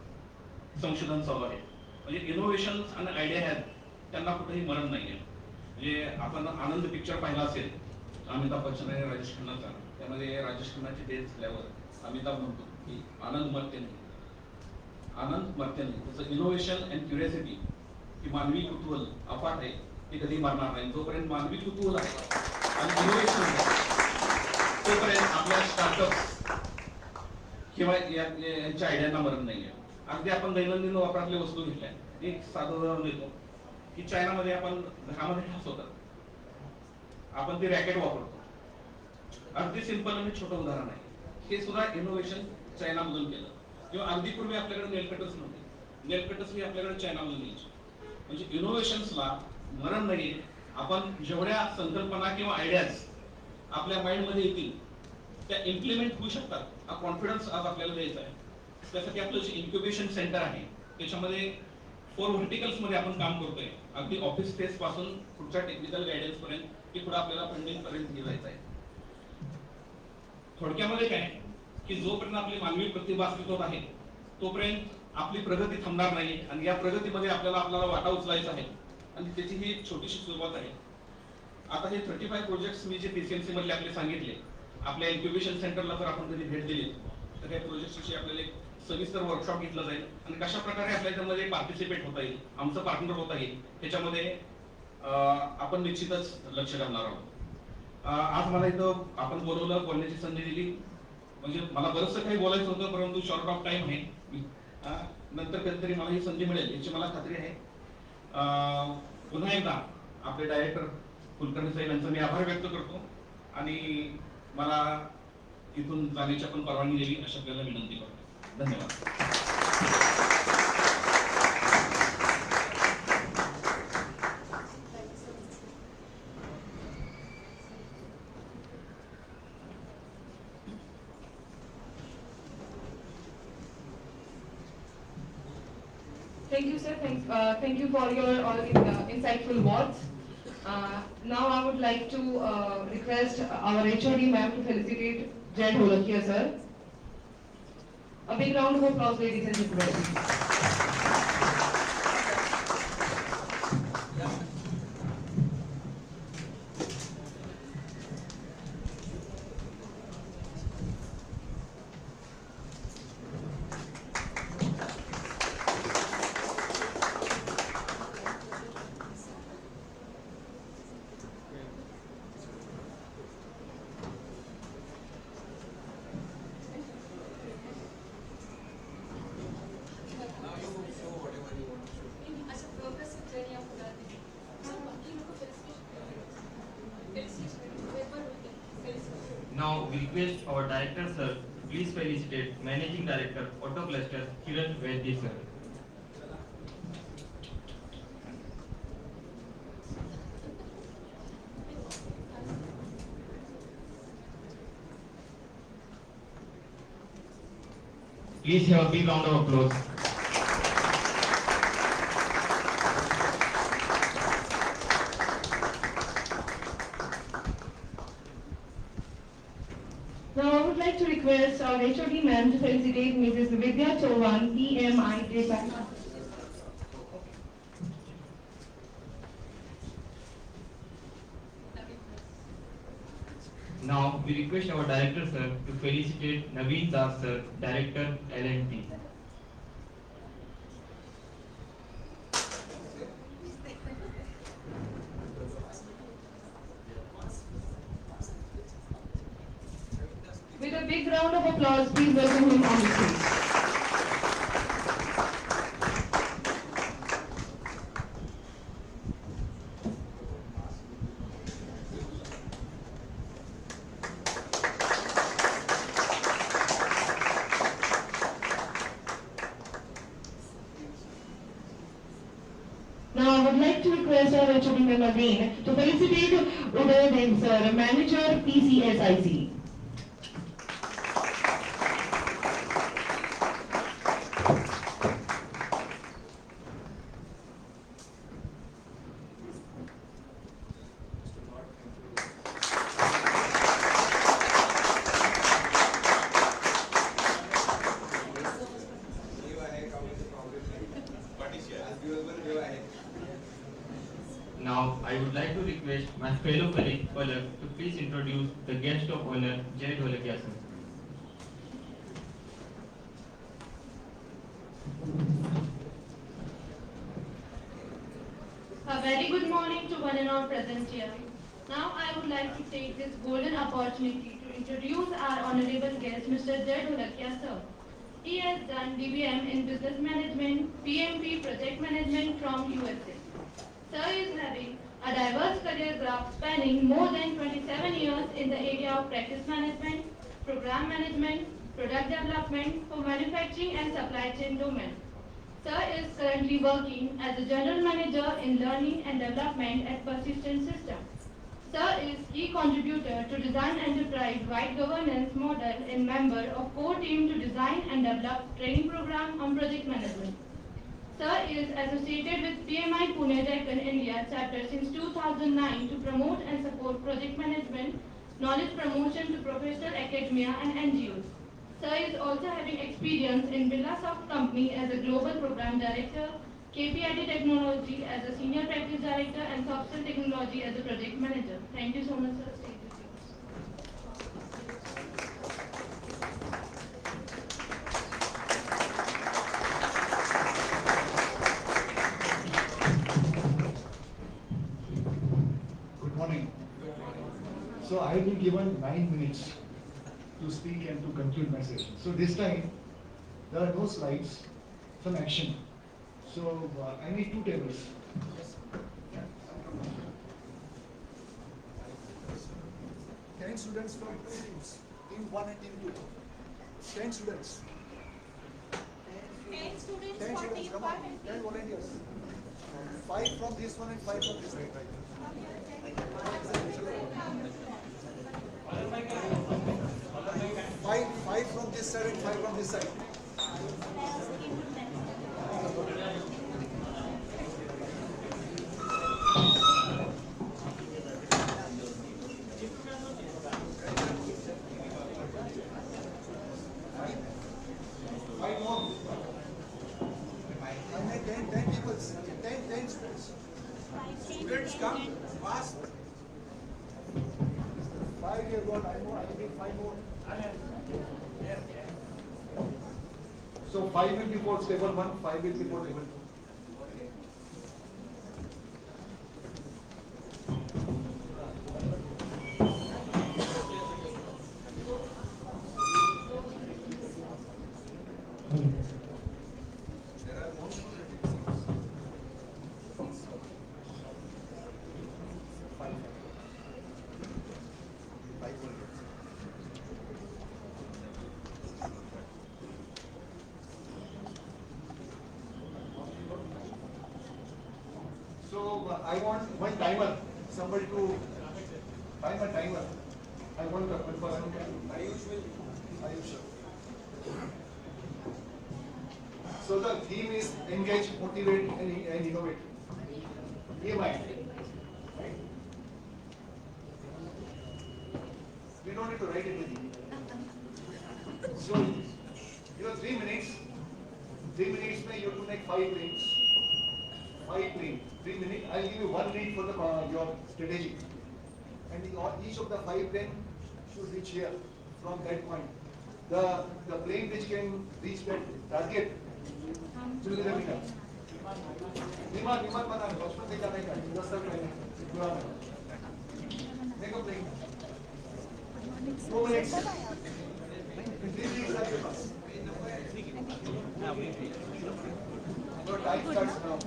संशोधन चालू आहे. म्हणजे इनोव्हेशन आणि आयडिया आहेत त्यांना कुठेही मरण नाहीये. म्हणजे आपण आनंद पिक्चर पाहिला असेल अमिताभ बच्चन आणि राजेश खन्नाचा, त्यामध्ये राजेश खन्नाची डेथ झाल्यावर अमिताभ म्हणतो की आनंद मरते नाही, आनंद मरते नाही. त्याचं इनोव्हेशन अँड क्युरियोसिटी, की मानवी कुतूहल अफाट आहे, ते कधी मरणार नाही. जोपर्यंत मानवी कुतूहल आहे आणि इनोव्हेशन आहे तोपर्यंत आपल्या स्टार्टअप किंवा यांच्या आयडियांना मरण नाहीये. अगदी आपण दैनंदिन वापरातल्या वस्तू घेतल्या, एक साधं उदाहरण देतो की चायनामध्ये आपण घरामध्ये ठसवतात, आपण ते रॅकेट वापरतो. अगदी सिंपल आणि छोटं उदाहरण आहे. हे सुद्धा इनोव्हेशन चायनामधून केलं. किंवा अगदी पूर्वी आपल्याकडे नेलकटर्स नव्हते, नेलकटर्स ही आपल्याकडे चायनामधून यायची. म्हणजे इनोव्हेशन्सला मरण नाही. आपण जेवढ्या संकल्पना किंवा आयडियाज आपल्या माइंड मध्ये येतील त्या इम्प्लिमेंट होऊ शकतात, हा कॉन्फिडन्स आज आपल्याला द्यायचा आहे. त्यासाठी आपलं जे इन्क्युबेशन सेंटर आहे त्याच्यामध्ये 4 व्हर्टिकल्स मध्ये आपण काम करतोय. अगदी ऑफिस स्पेस पासून पुढच्या टेक्निकल गायडन्स पर्यंत की पुढे आपल्याला फंडिंग पर्यंत घेऊन जायचं आहे. थोडक्यामध्ये काय की जोपर्यंत आपली मानवी प्रतिभा अस्तित्वात आहे तोपर्यंत आपली प्रगती थांबणार नाही. आणि या प्रगतीमध्ये आपल्याला वाटा उचलायचा आहे आणि त्याची ही छोटीशी सुरुवात आहे. आता हे 35 प्रोजेक्ट्स मी जे पीसीएमसी मधले आपले सांगितले, आपल्या इन्क्युबेशन सेंटरला जर आपण कधी भेट दिली तर या प्रोजेक्ट्स विषयी आपल्याला एक सविस्तर वर्कशॉप घेतला जाईल आणि कशा प्रकारे आपल्या त्यामध्ये पार्टिसिपेट होता येईल, आमचं पार्टनर होता येईल, त्याच्यामध्ये आपण निश्चितच लक्ष घालणार आहोत. आज मला इथं आपण बोलवलं, बोलण्याची संधी दिली. म्हणजे मला बरंचसं काही बोलायचं होतं परंतु शॉर्ट ऑफ टाइम आहे. नंतर कधीतरी मला ही संधी मिळेल याची मला खात्री आहे. पुन्हा एकदा आपले डायरेक्टर कुलकर्णी साहेब यांचा मी आभार व्यक्त करतो आणि मला इथून जाण्याची आपण परवानगी दिली अशा आपल्याला विनंती करतो. धन्यवाद. Thank you, sir. Thank you for your all insightful words. Now I would like to request our HOD ma'am to felicitate Jed Holakia, sir. A big round of applause, ladies and gentlemen. Now we request our director sir to please felicitate Managing Director Auto Cluster Kiran Vaidya sir. Please have a big round of applause. Now I would like to request our HOD ma'am to felicitate Mrs. Vidya Chauhan, EMI Data. Now we request our director sir to felicitate Naveen Das sir, Director L&T. With a big round of applause, please welcome him on the stage. would like to request our HOD ma'am again to felicitate UDAAN sir, manager PCSIC. Now, I would like to request my fellow colleague to please introduce the guest of honor, Jai Dholakia sir. A very good morning to one and all present here. Now I would like to take this golden opportunity to introduce our honorable guest, Mr. Jai Dholakia sir. He has done DBM in Business Management, PMP Project Management from USA. Sir is having a diverse career graph spanning more than 27 years in the area of practice management, program management, product development for manufacturing and supply chain domain. Sir is currently working as a General Manager in Learning and Development at Persistent System. Sir is key contributor to Design Enterprise-wide governance model and member of core team to design and develop training program on project management. Sir is associated with PMI Pune Deccan India chapter since 2009 to promote and support project management, knowledge promotion to professional academia and NGOs. Sir is also having experience in Birlasoft company as a global program director, KPIT Technology as a senior practice director, and Software Technology as a project manager. Thank you so much, sir. Stage is yours. Good morning. So I have been given 9 minutes to speak and to conclude my session. So this time, there are no slides, some action. So I need 2 tables. 10 students from 2 teams, team 1 and team 2. 10 students. 10 students 10 for students, team come 1 on. and 10 team volunteers. 5 from this one and 5 from this side. 5 from this side and 5 from this side. Five more. I made 10 people. 10 students. Students come fast. 5 you got. I need 5 more. So 5 will be for table 1, 5 will be for table 2. So I want one timer, somebody to time a timer. I want to confirm. Are you sure? So the theme is engage, motivate, and innovate. EMI, right? We don't need to write anything. So 3 minutes. 3 minutes, you have to make 5 links. 5 links. 3 minutes. I'll give you 1 link for your strategy. And each of the 5 planes should reach here from that point. The plane which can reach that target will be the winner. विमान बना बचपन से जाने का 10 तक पूरा make a plane. 2 minutes. 3 minutes are your pass. Your time starts now.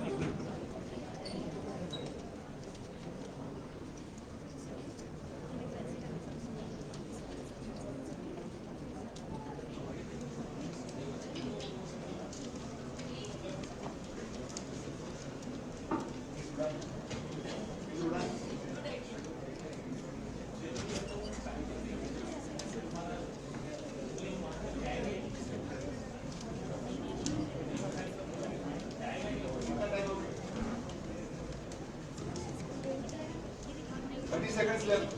seconds left.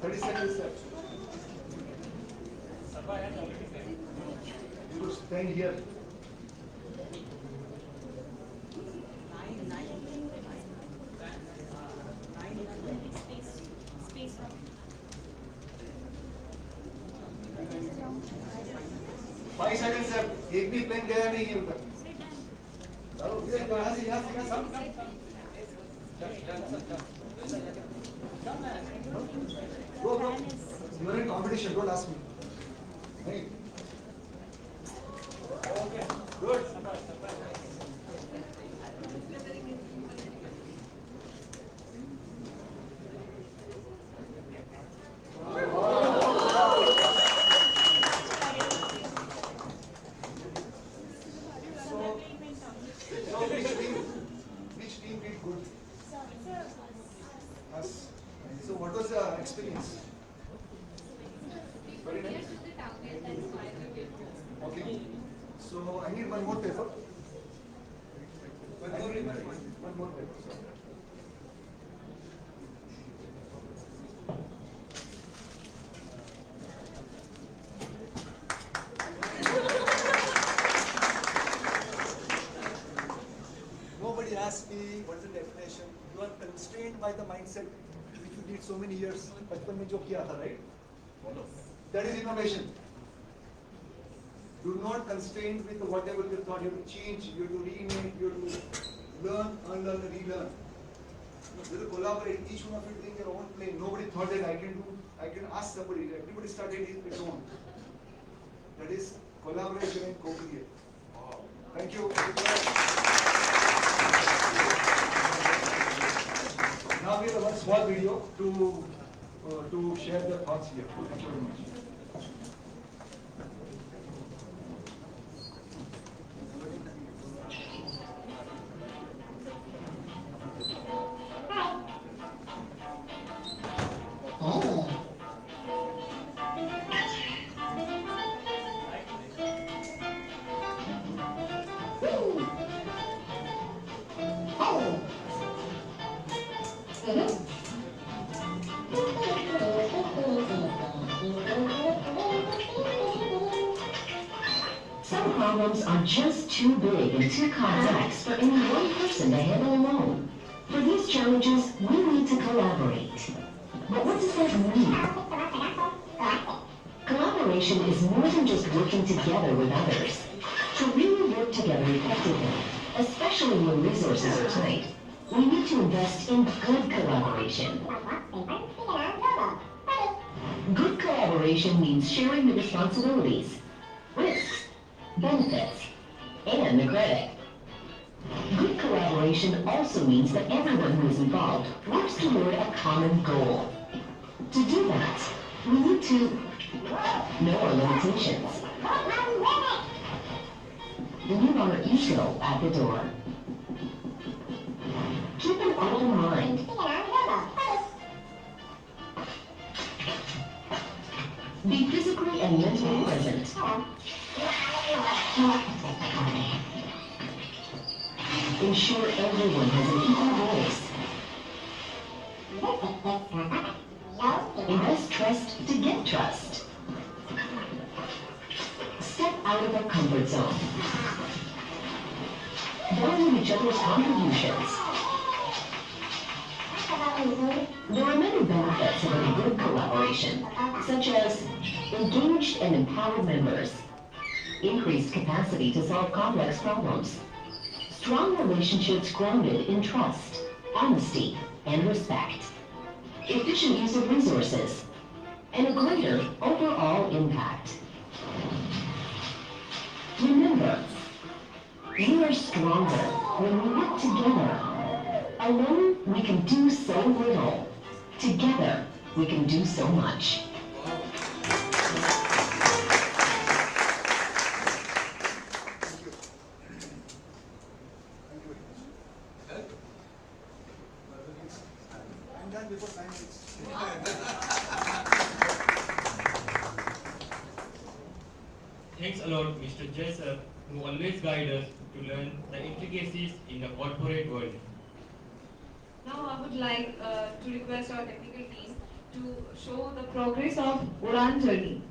30 seconds left. You could stand here. Five seconds left. एक भी प्लेन गया नहीं है उधर. चलो यहाँ से Go. You are in competition. Don't ask me. Hey. Okay. Good. So which team did good? Us. So what was the experience? Very nice. Okay. So I need one more paper. One more paper. Nobody asked me what is the definition. You are constrained by the mindset which you did so many years. बचपन में जो किया था, right? That is innovation. Do not constrain with whatever you thought. You have to change, you have to remake, you have to learn, unlearn, relearn. You have to collaborate. Each one of you doing your own plane. Nobody thought that I can ask somebody. Everybody started its own. That is collaboration and co-create. Thank you. Now we have one small video to share their thoughts here. Thank you very much. Some problems are just too big and too complex for any one person to handle alone. For these challenges, we need to collaborate. But what does that mean? Collaboration is more than just working together with others. To really work together effectively, especially when resources are tight, we need to invest in good collaboration. Good collaboration means sharing the responsibilities, risks, benefits, and the credit. Good collaboration also means that everyone who is involved works toward a common goal. To do that, we need to know our limitations. Leave our ego at the door. Keep an open mind. Be physically and mentally present. Ensure everyone has an equal voice. Invest trust to get trust. Step out of our comfort zone. Value each other's contributions. There are many benefits of a good collaboration, such as engaged and empowered members, increased capacity to solve complex problems, strong relationships grounded in trust, honesty, and respect, efficient use of resources, and a greater overall impact. Remember, we are stronger when we work together. Alone, we can do so little. Together, we can do so much. I'm done before 9 minutes. Thanks a lot, Mr. Jay sir, who always guide us to learn the intricacies in the corporate world. Now Now I would like to request our technical team to show the progress of UDAAN journey.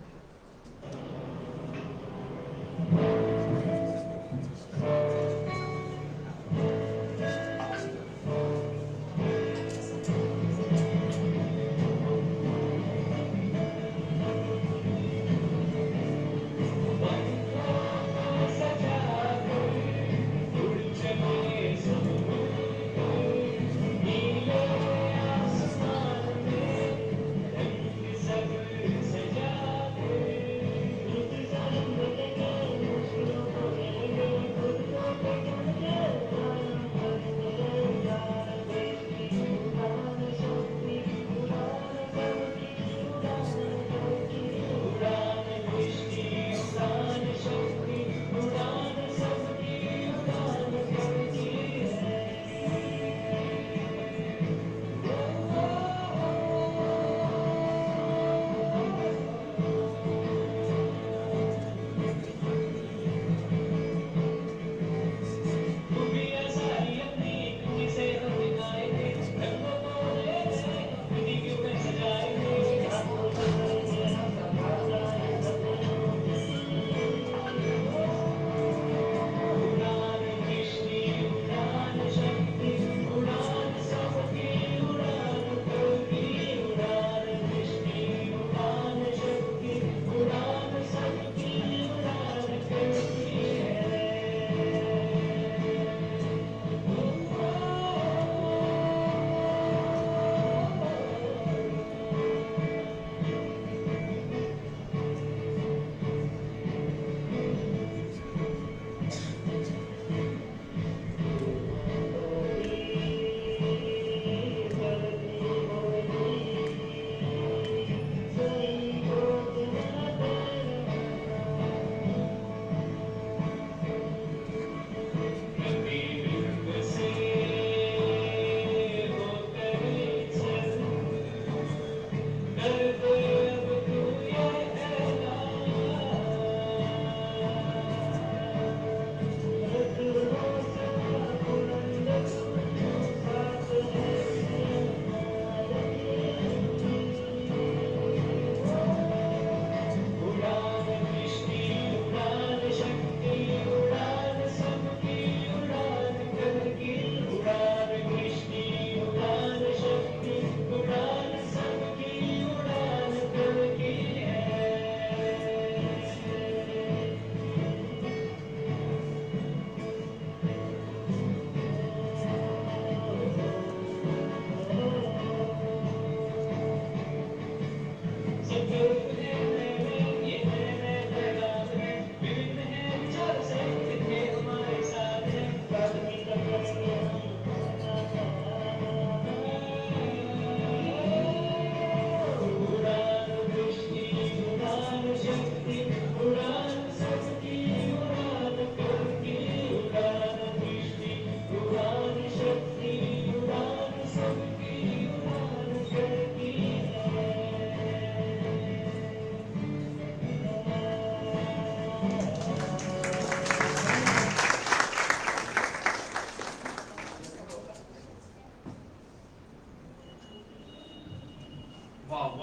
Wow,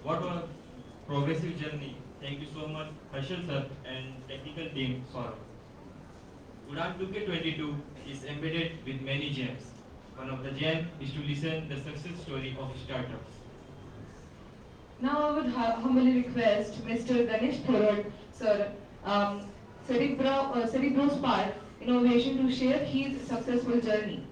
what a progressive journey. Thank you so much, Harshal sir and technical team. Sorry. UDAAN 2K22 is embedded with many gems. One of the gems is to listen the success story of startups. Now I would humbly request Mr. Ganesh Thorod, sir, Cerebro Spark Innovation to share his successful journey.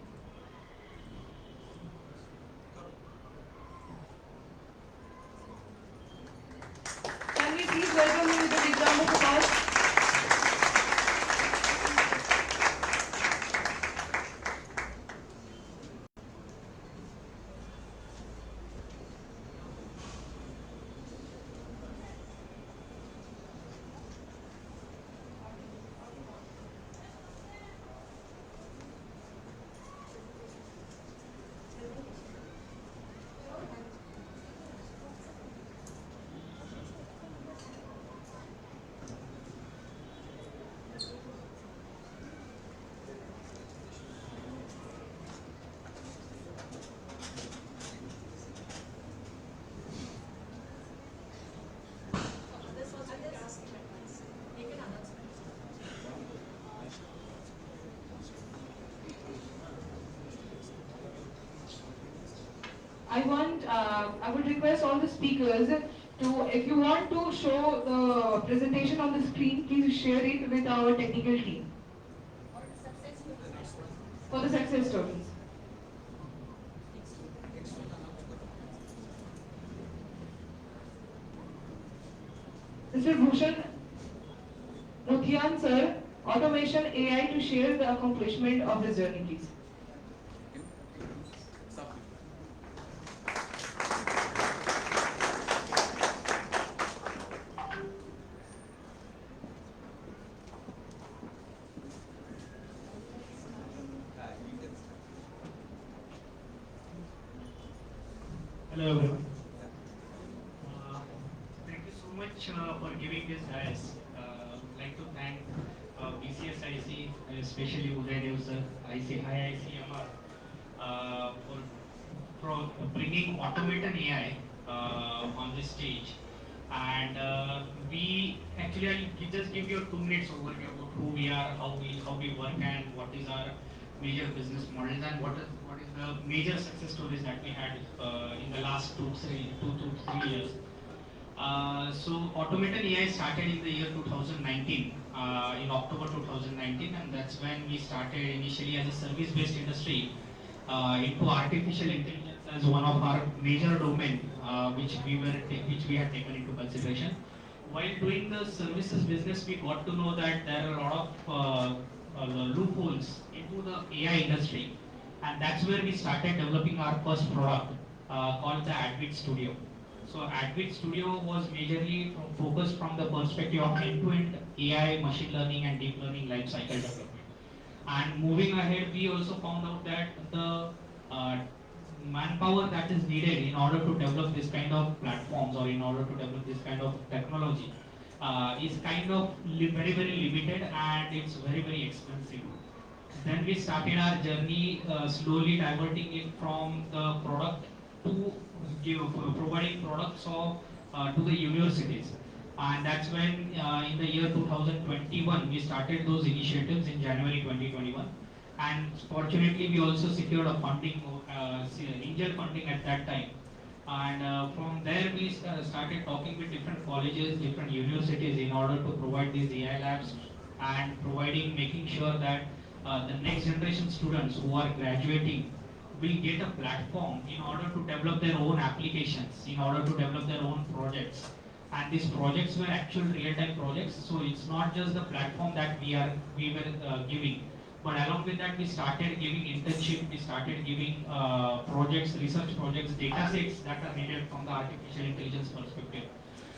Can we please welcome him with a big round of applause? I would request all the speakers to, if you want to show the presentation on the screen, please share it with our technical team for the success stories. Mr. Bhushan Muthian sir, Automation AI, to share the accomplishment of this journey, please. Hello everyone. Thank you so much for giving this dais. I'd like to thank BCSIC, especially UDAAN sir, IICMR, for bringing automated AI on this stage. And we actually, I'll just give you a 2 minutes overview about who we are, how we work, and what is our major business models, and what is the major success stories that we had in the last 2 to 3 years. So automated AI started in the year 2019, in October 2019, and that's when we started initially as a service-based industry into artificial intelligence as one of our major domain, which we had taken into consideration. While doing the services business, we got to know that there are a lot of loopholes into the AI industry, and that's where we started developing our first product called the Advit Studio. So Advit Studio was majorly focused from the perspective of end-to-end AI, machine learning and deep learning lifecycle development. And moving ahead, we also found out that the manpower that is needed in order to develop this kind of platforms, or in order to develop this kind of technology, is kind of very limited, and it's very expensive. Then we started our journey slowly diverting it from the product to providing products to the universities. And that's when in the year 2021 we started those initiatives in January 2021. And fortunately we also secured a funding, angel funding at that time. And from there we started talking with different colleges, different universities in order to provide these AI labs, and making sure that the next generation students who are graduating will get a platform in order to develop their own applications, in order to develop their own projects. And these projects were actual real-time projects, so it's not just the platform that we were giving, but along with that we started giving internship, we started giving projects, research projects, data sets that are needed from the artificial intelligence perspective.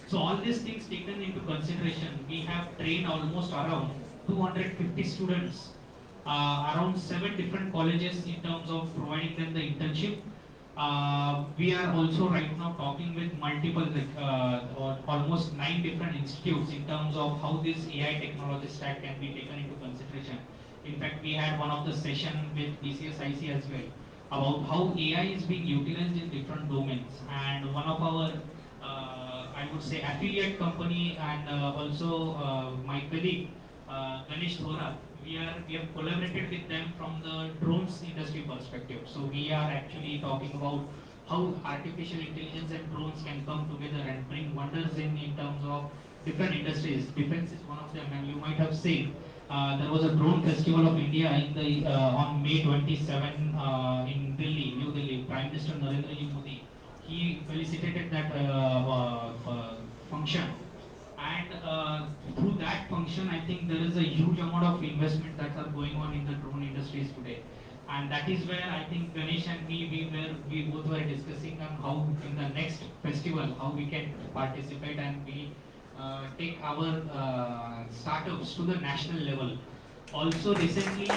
So all these things taken into consideration, we have trained almost around 250 students, around 7 different colleges in terms of providing them the internship. We are also right now talking with multiple, or almost 9 different institutes in terms of how this AI technology stack can be taken into consideration. In fact, we had one of the session with BCSIC as well about how AI is being utilized in different domains. And one of our, I would say, affiliate company, and also my colleague, Ganesh Thora, we have collaborated with them from the drones industry perspective. So we are actually talking about how artificial intelligence and drones can come together and bring wonders in terms of different industries. Defense is one of them, and you might have seen there was a drone festival of India in the on May 27 in Delhi, New Delhi. Prime Minister Narendra Modi, he felicitated that function. And through that function, I think there is a huge amount of investment that are going on in the drone industries today. And that is where I think Ganesh and me, we both were discussing on how in the next festival, how we can participate and we take our startups to the national level. Also recently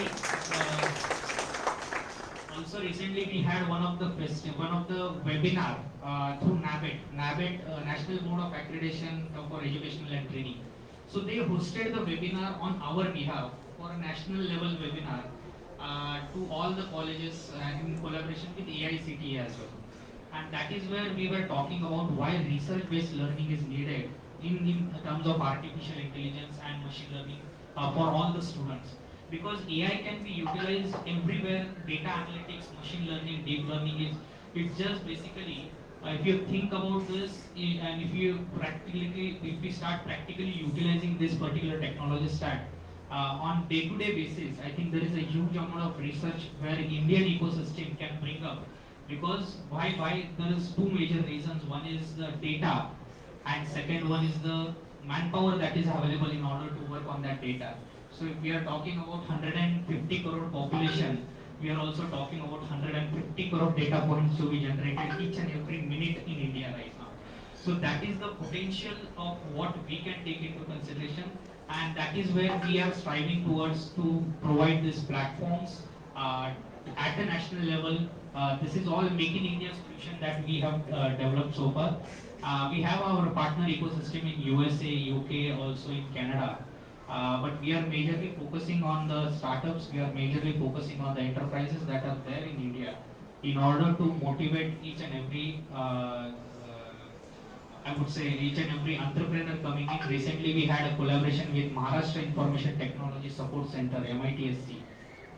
we had one of the webinar through NABET, National Board of Accreditation for Educational and Training. So they hosted the webinar on our behalf for a national level webinar to all the colleges in collaboration with IICMR as well. And that is where we were talking about why research-based learning is needed in terms of artificial intelligence and machine learning for all the students. Because AI can be utilized everywhere. Data analytics, machine learning, deep learning is It's just basically, if you think about this, and if we start practically utilizing this particular technology stack on day-to-day basis, I think there is a huge amount of research where Indian ecosystem can bring up. Because why there is two major reasons. One is the data, and second one is the manpower that is available in order to work on that data. So if we are talking about 150 crore population, we are also talking about 150 crore data points to be generated each and every minute in India right now. So that is the potential of what we can take into consideration, and that is where we are striving towards to provide these platforms at a national level. This is all Make in India solution that we have developed so far. We have our partner ecosystem in USA, UK, also in Canada. But we are majorly focusing on the startups, we are majorly focusing on the enterprises that are there in India in order to motivate each and every, I would say, each and every entrepreneur coming in. Recently, we had a collaboration with Maharashtra Information Technology Support Center, MITSC.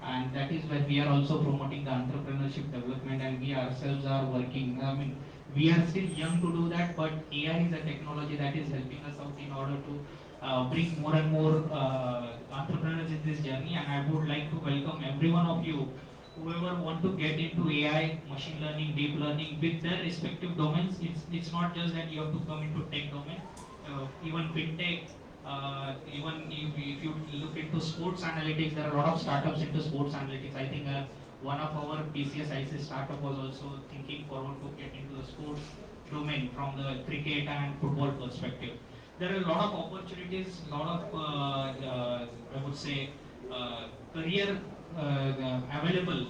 And that is where we are also promoting the entrepreneurship development, and we ourselves are working. I mean, we are still young to do that, but AI is a technology that is helping us out in order to bring more and more entrepreneurs in this journey. And I would like to welcome every one of you, whoever want to get into AI, machine learning, deep learning with their respective domains. It's not just that you have to come into tech domain, even fintech. Even if you look into sports analytics, there are a lot of startups into sports analytics. I think one of our PCSIC startup was also thinking forward to get into the sports domain from the cricket and football perspective. There are a lot of opportunities, a lot of I would say career available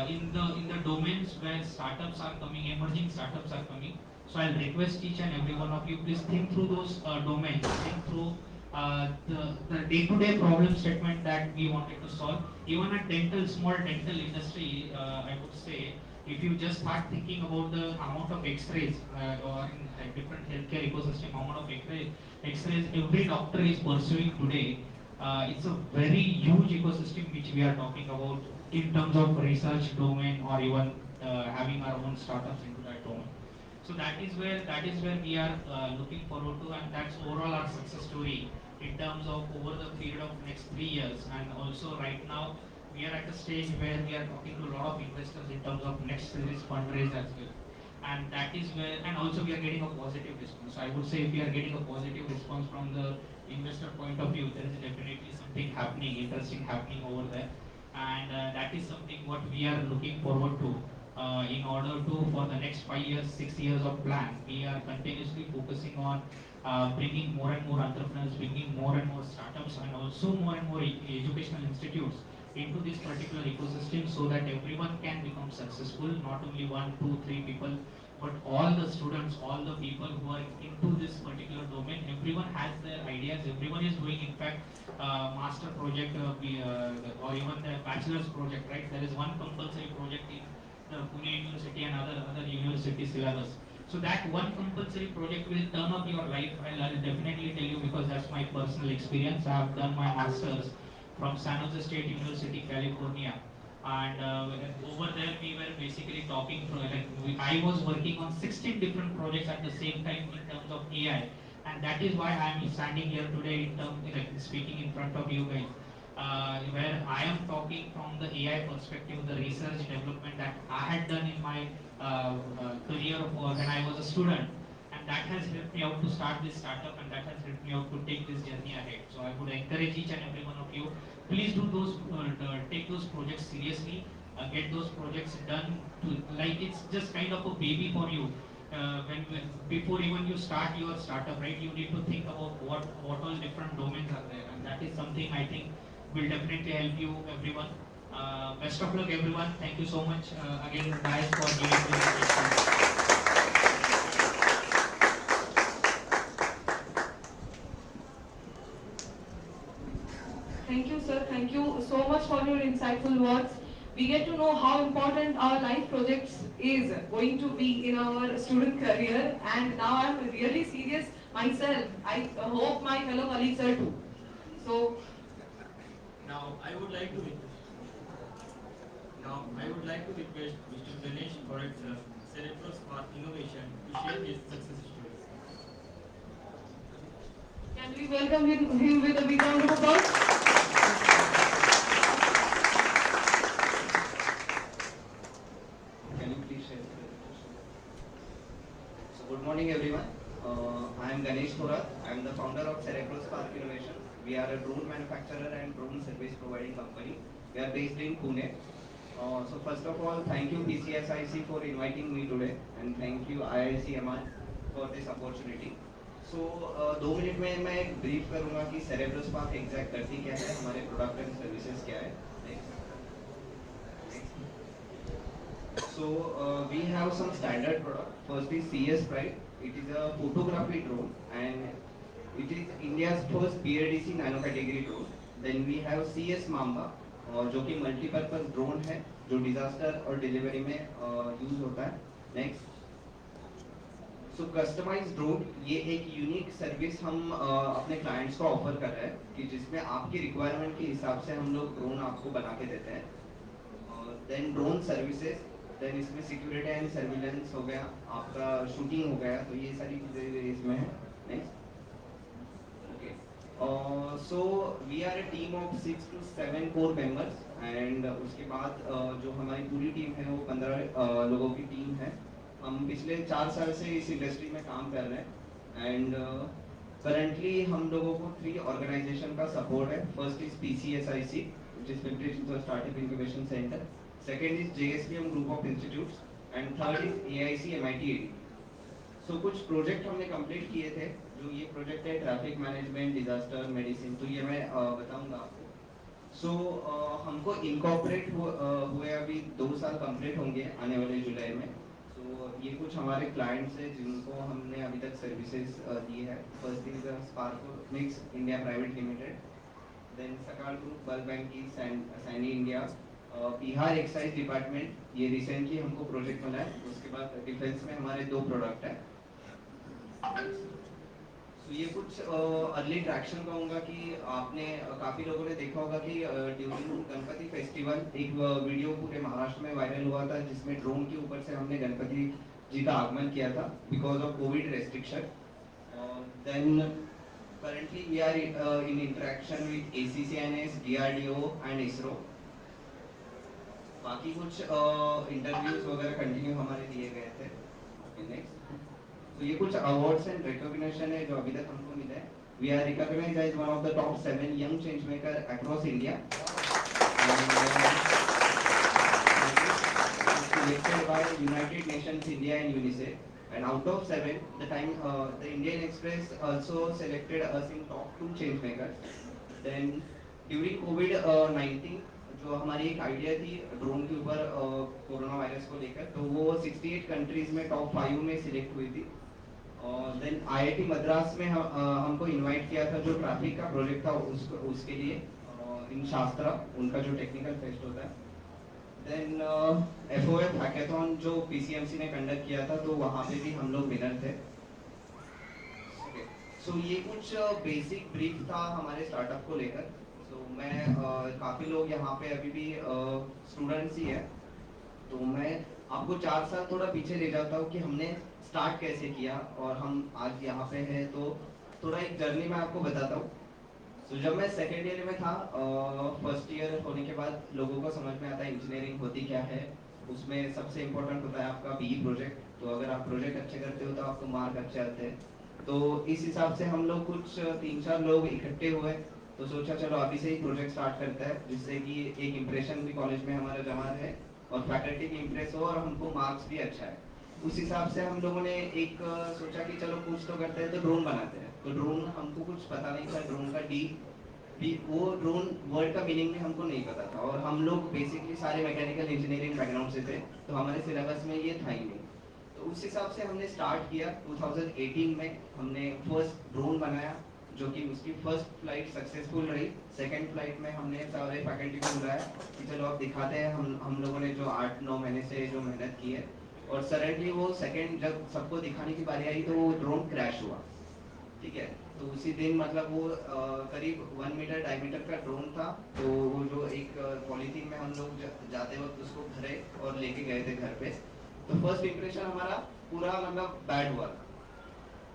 in the domains where startups are coming, emerging startups are coming. So I'll request each and every one of you, please think through those domains, think through the day-to-day problem statement that we wanted to solve. Even a small dental industry, I would say, if you just start thinking about the amount of X-rays or in a different healthcare ecosystem, amount of X-rays every doctor is pursuing today, it's a very huge ecosystem which we are talking about in terms of research domain, or even having our own startups into that domain. So that is where we are looking forward to, and that's overall our success story in terms of over the period of next 3 years. And also right now we are at a stage where we are talking to a lot of investors in terms of next series fundraise as well. And that is where, and also we are getting a positive response. So I would say if we are getting a positive response from the investor point of view, there is definitely something happening, interesting happening over there. And that is something what we are looking forward to. In order to, for the next 5 years, 6 years of plan, we are continuously focusing on bringing more and more entrepreneurs, bringing more and more startups, and also more and more educational institutes into this particular ecosystem, so that everyone can become successful, not only 1, 2, 3 people, but all the students, all the people who are into this particular domain. Everyone has their ideas, everyone is doing, in fact, master project or even the bachelor's project, right? There is one compulsory project in the Pune University and other university syllabus. So that one compulsory project will turn up your life. I'll definitely tell you, because that's my personal experience. I have done my masters from San Jose State University, California, and over there we were basically talking to, I was working on 16 different projects at the same time in terms of AI, and that is why I am standing here today in terms speaking in front of you guys. Where I am talking from the AI perspective, the research development that I had done in my career when I was a student, and that has helped me out to start this startup, and that has helped me out to take this journey ahead. So I would encourage each and every one of you, please do those, take those projects seriously, get those projects done. Like it's just kind of a baby for you. Before even you start your startup, right, you need to think about what all different domains are there, and that is something I think will definitely help you, everyone. Best of luck, everyone. Thank you so much again, guys, for giving me this question. Thank you, sir. Thank you so much for your insightful words. We get to know how important our life projects is going to be in our student career, and now I'm really serious myself. I hope my fellow colleagues are too. So Now I would like to request Mr. Ganesh for Cerebrospark Innovation to share his success story. Can we welcome him with a big round of applause? Can you please share the presentation? So good morning everyone. I am Ganesh Thorat. I am the founder of Cerebrospark Innovation. We are a drone manufacturer and drone service providing company. We are based in Pune. So first of all, thank you PCSIC for inviting me today, and thank you IICMR for this opportunity. So 2 minute में मैं एक brief करूंगा कि Cerebrospark exact करती क्या है, हमारे product and services क्या है. So we have some standard product. First is CS Pride. It is a photography drone and it is India's first BLDC nano category drone. Then we have CS Mamba, जो कि multipurpose drone है जो disaster और delivery में use होता है. Next, सो customised drone, ये एक यूनिक सर्विस हम अपने क्लाइंट्स को ऑफर कर रहे हैं कि जिसमें आपकी रिक्वायरमेंट के हिसाब से हम लोग ड्रोन आपको बना के देते हैं. देन ड्रोन सर्विसेज, देन इसमें सिक्योरिटी एंड सर्विलेंस हो गया, आपका शूटिंग हो गया, तो ये सारी चीज़ें इसमें है. Next, so we are a team of 6 to 7 core members and उसके बाद जो हमारी पूरी टीम है वो 15 लोगों की टीम है. हम पिछले 4 साल से इस इंडस्ट्री में काम कर रहे हैं एंड करंटली हम लोगों को 3 ऑर्गेनाइजेशन का सपोर्ट है. First is PCSIC which is Pimpri Chinchwad Startup Incubation Center. Second is JSPM Group of Institutes and third is IICMR. So कुछ प्रोजेक्ट हमने कंप्लीट किए थे. जो ये प्रोजेक्ट है ट्रैफिक मैनेजमेंट, डिजास्टर, मेडिसिन, तो ये मैं बताऊंगा आपको. सो हमको इनकॉर्पोरेट हुए अभी 2 साल कंप्लीट होंगे आने वाले जुलाई में. तो ये कुछ हमारे क्लाइंट्स हैं जिनको हमने अभी तक सर्विसेज दी है. First is Sparkomix India private limited, then Sakal group, bulk banking, Saini India, Bihar excise department, ये रिसेंटली हमको प्रोजेक्ट मिला है. उसके बाद डिफेंस में हमारे 2 प्रोडक्ट है. तो ये कुछ अर्ली ट्रैक्शन कहूँगा कि आपने काफ़ी लोगों ने देखा होगा कि ड्यूरिंग गणपति फेस्टिवल एक वीडियो पूरे महाराष्ट्र में वायरल हुआ था जिसमें ड्रोन के ऊपर से हमने गणपति जी का आगमन किया था because of Covid restriction. Then currently we are in interaction with ACCNS, DRDO and ISRO. बाकी कुछ इंटरव्यूज वगैरह कंटिन्यू हमारे दिए गए थे. नेक्स्ट, तो ये कुछ अवार्ड्स एंड रिकॉग्निशन है जो अभी तक हमको मिले हैं. We are recognized as one of the top 7 young change maker across India, selected by United Nations India and UNICEF. And out of 7, the Indian Express also selected us in top 2 change makers. Then during COVID-19 जो हमारी एक idea थी drone के ऊपर corona virus को लेकर, तो वो 68 कंट्रीज में टॉप 5 में सिलेक्ट हुई थी. देन IIT मद्रास में हमको इनवाइट किया था जो ट्रैफिक का प्रोजेक्ट था उसके लिए इन शास्त्रा, उनका जो टेक्निकल फेस्ट होता है. देन FOF हैकेथॉन जो PCMC ने कंडक्ट किया था, तो वहाँ पे भी हम लोग विनर थे. सो ये कुछ बेसिक ब्रीफ था हमारे स्टार्टअप को लेकर. तो मैं काफ़ी लोग यहाँ पे अभी भी स्टूडेंट्स ही है, तो मैं आपको 4 साल थोड़ा पीछे ले जाता हूँ कि हमने स्टार्ट कैसे किया और हम आज यहाँ पे हैं. तो थोड़ा एक जर्नी मैं आपको बताता हूँ. तो जब मैं सेकेंड ईयर में था, फर्स्ट ईयर होने के बाद लोगों को समझ में आता है इंजीनियरिंग होती क्या है. उसमें सबसे इम्पोर्टेंट होता है आपका BE प्रोजेक्ट. तो अगर आप प्रोजेक्ट अच्छे करते हो तो आपको मार्क अच्छे आते हैं. तो इस हिसाब से हम लोग कुछ 3-4 लोग इकट्ठे हुए, तो सोचा चलो अभी से ही प्रोजेक्ट स्टार्ट करता है जिससे कि एक इम्प्रेशन भी कॉलेज में हमारा जमा है और फैकल्टी भी इम्प्रेस हो और हमको मार्क्स भी अच्छा है. उस हिसाब से हम लोगों ने एक सोचा कि चलो कुछ तो करते हैं, तो ड्रोन बनाते हैं. तो ड्रोन हमको कुछ पता नहीं था, ड्रोन का वो ड्रोन वर्ड का मीनिंग भी हमको नहीं पता था. और हम लोग बेसिकली सारे मैकेनिकल इंजीनियरिंग बैकग्राउंड से थे, तो हमारे सिलेबस में ये था ही नहीं. तो उस हिसाब से हमने स्टार्ट किया. 2018 में हमने फर्स्ट ड्रोन बनाया जो कि उसकी फर्स्ट फ्लाइट सक्सेसफुल रही. सेकंड फ्लाइट में हमने सारे फैकल्टी को बुलाया कि चलो आप दिखाते हैं हम लोगों ने जो 8-9 महीने से जो मेहनत की है. और सडनली वो सेकंड जब सबको दिखाने की बारी आई तो वो ड्रोन क्रैश हुआ. ठीक है, तो उसी दिन मतलब वो करीब 1 मीटर डायमीटर का ड्रोन था. तो वो जो एक पॉलीथीन में हम लोग जाते वक्त उसको भरे और लेके गए थे घर पे. तो फर्स्ट इंप्रेशन हमारा पूरा मतलब बैड हुआ था।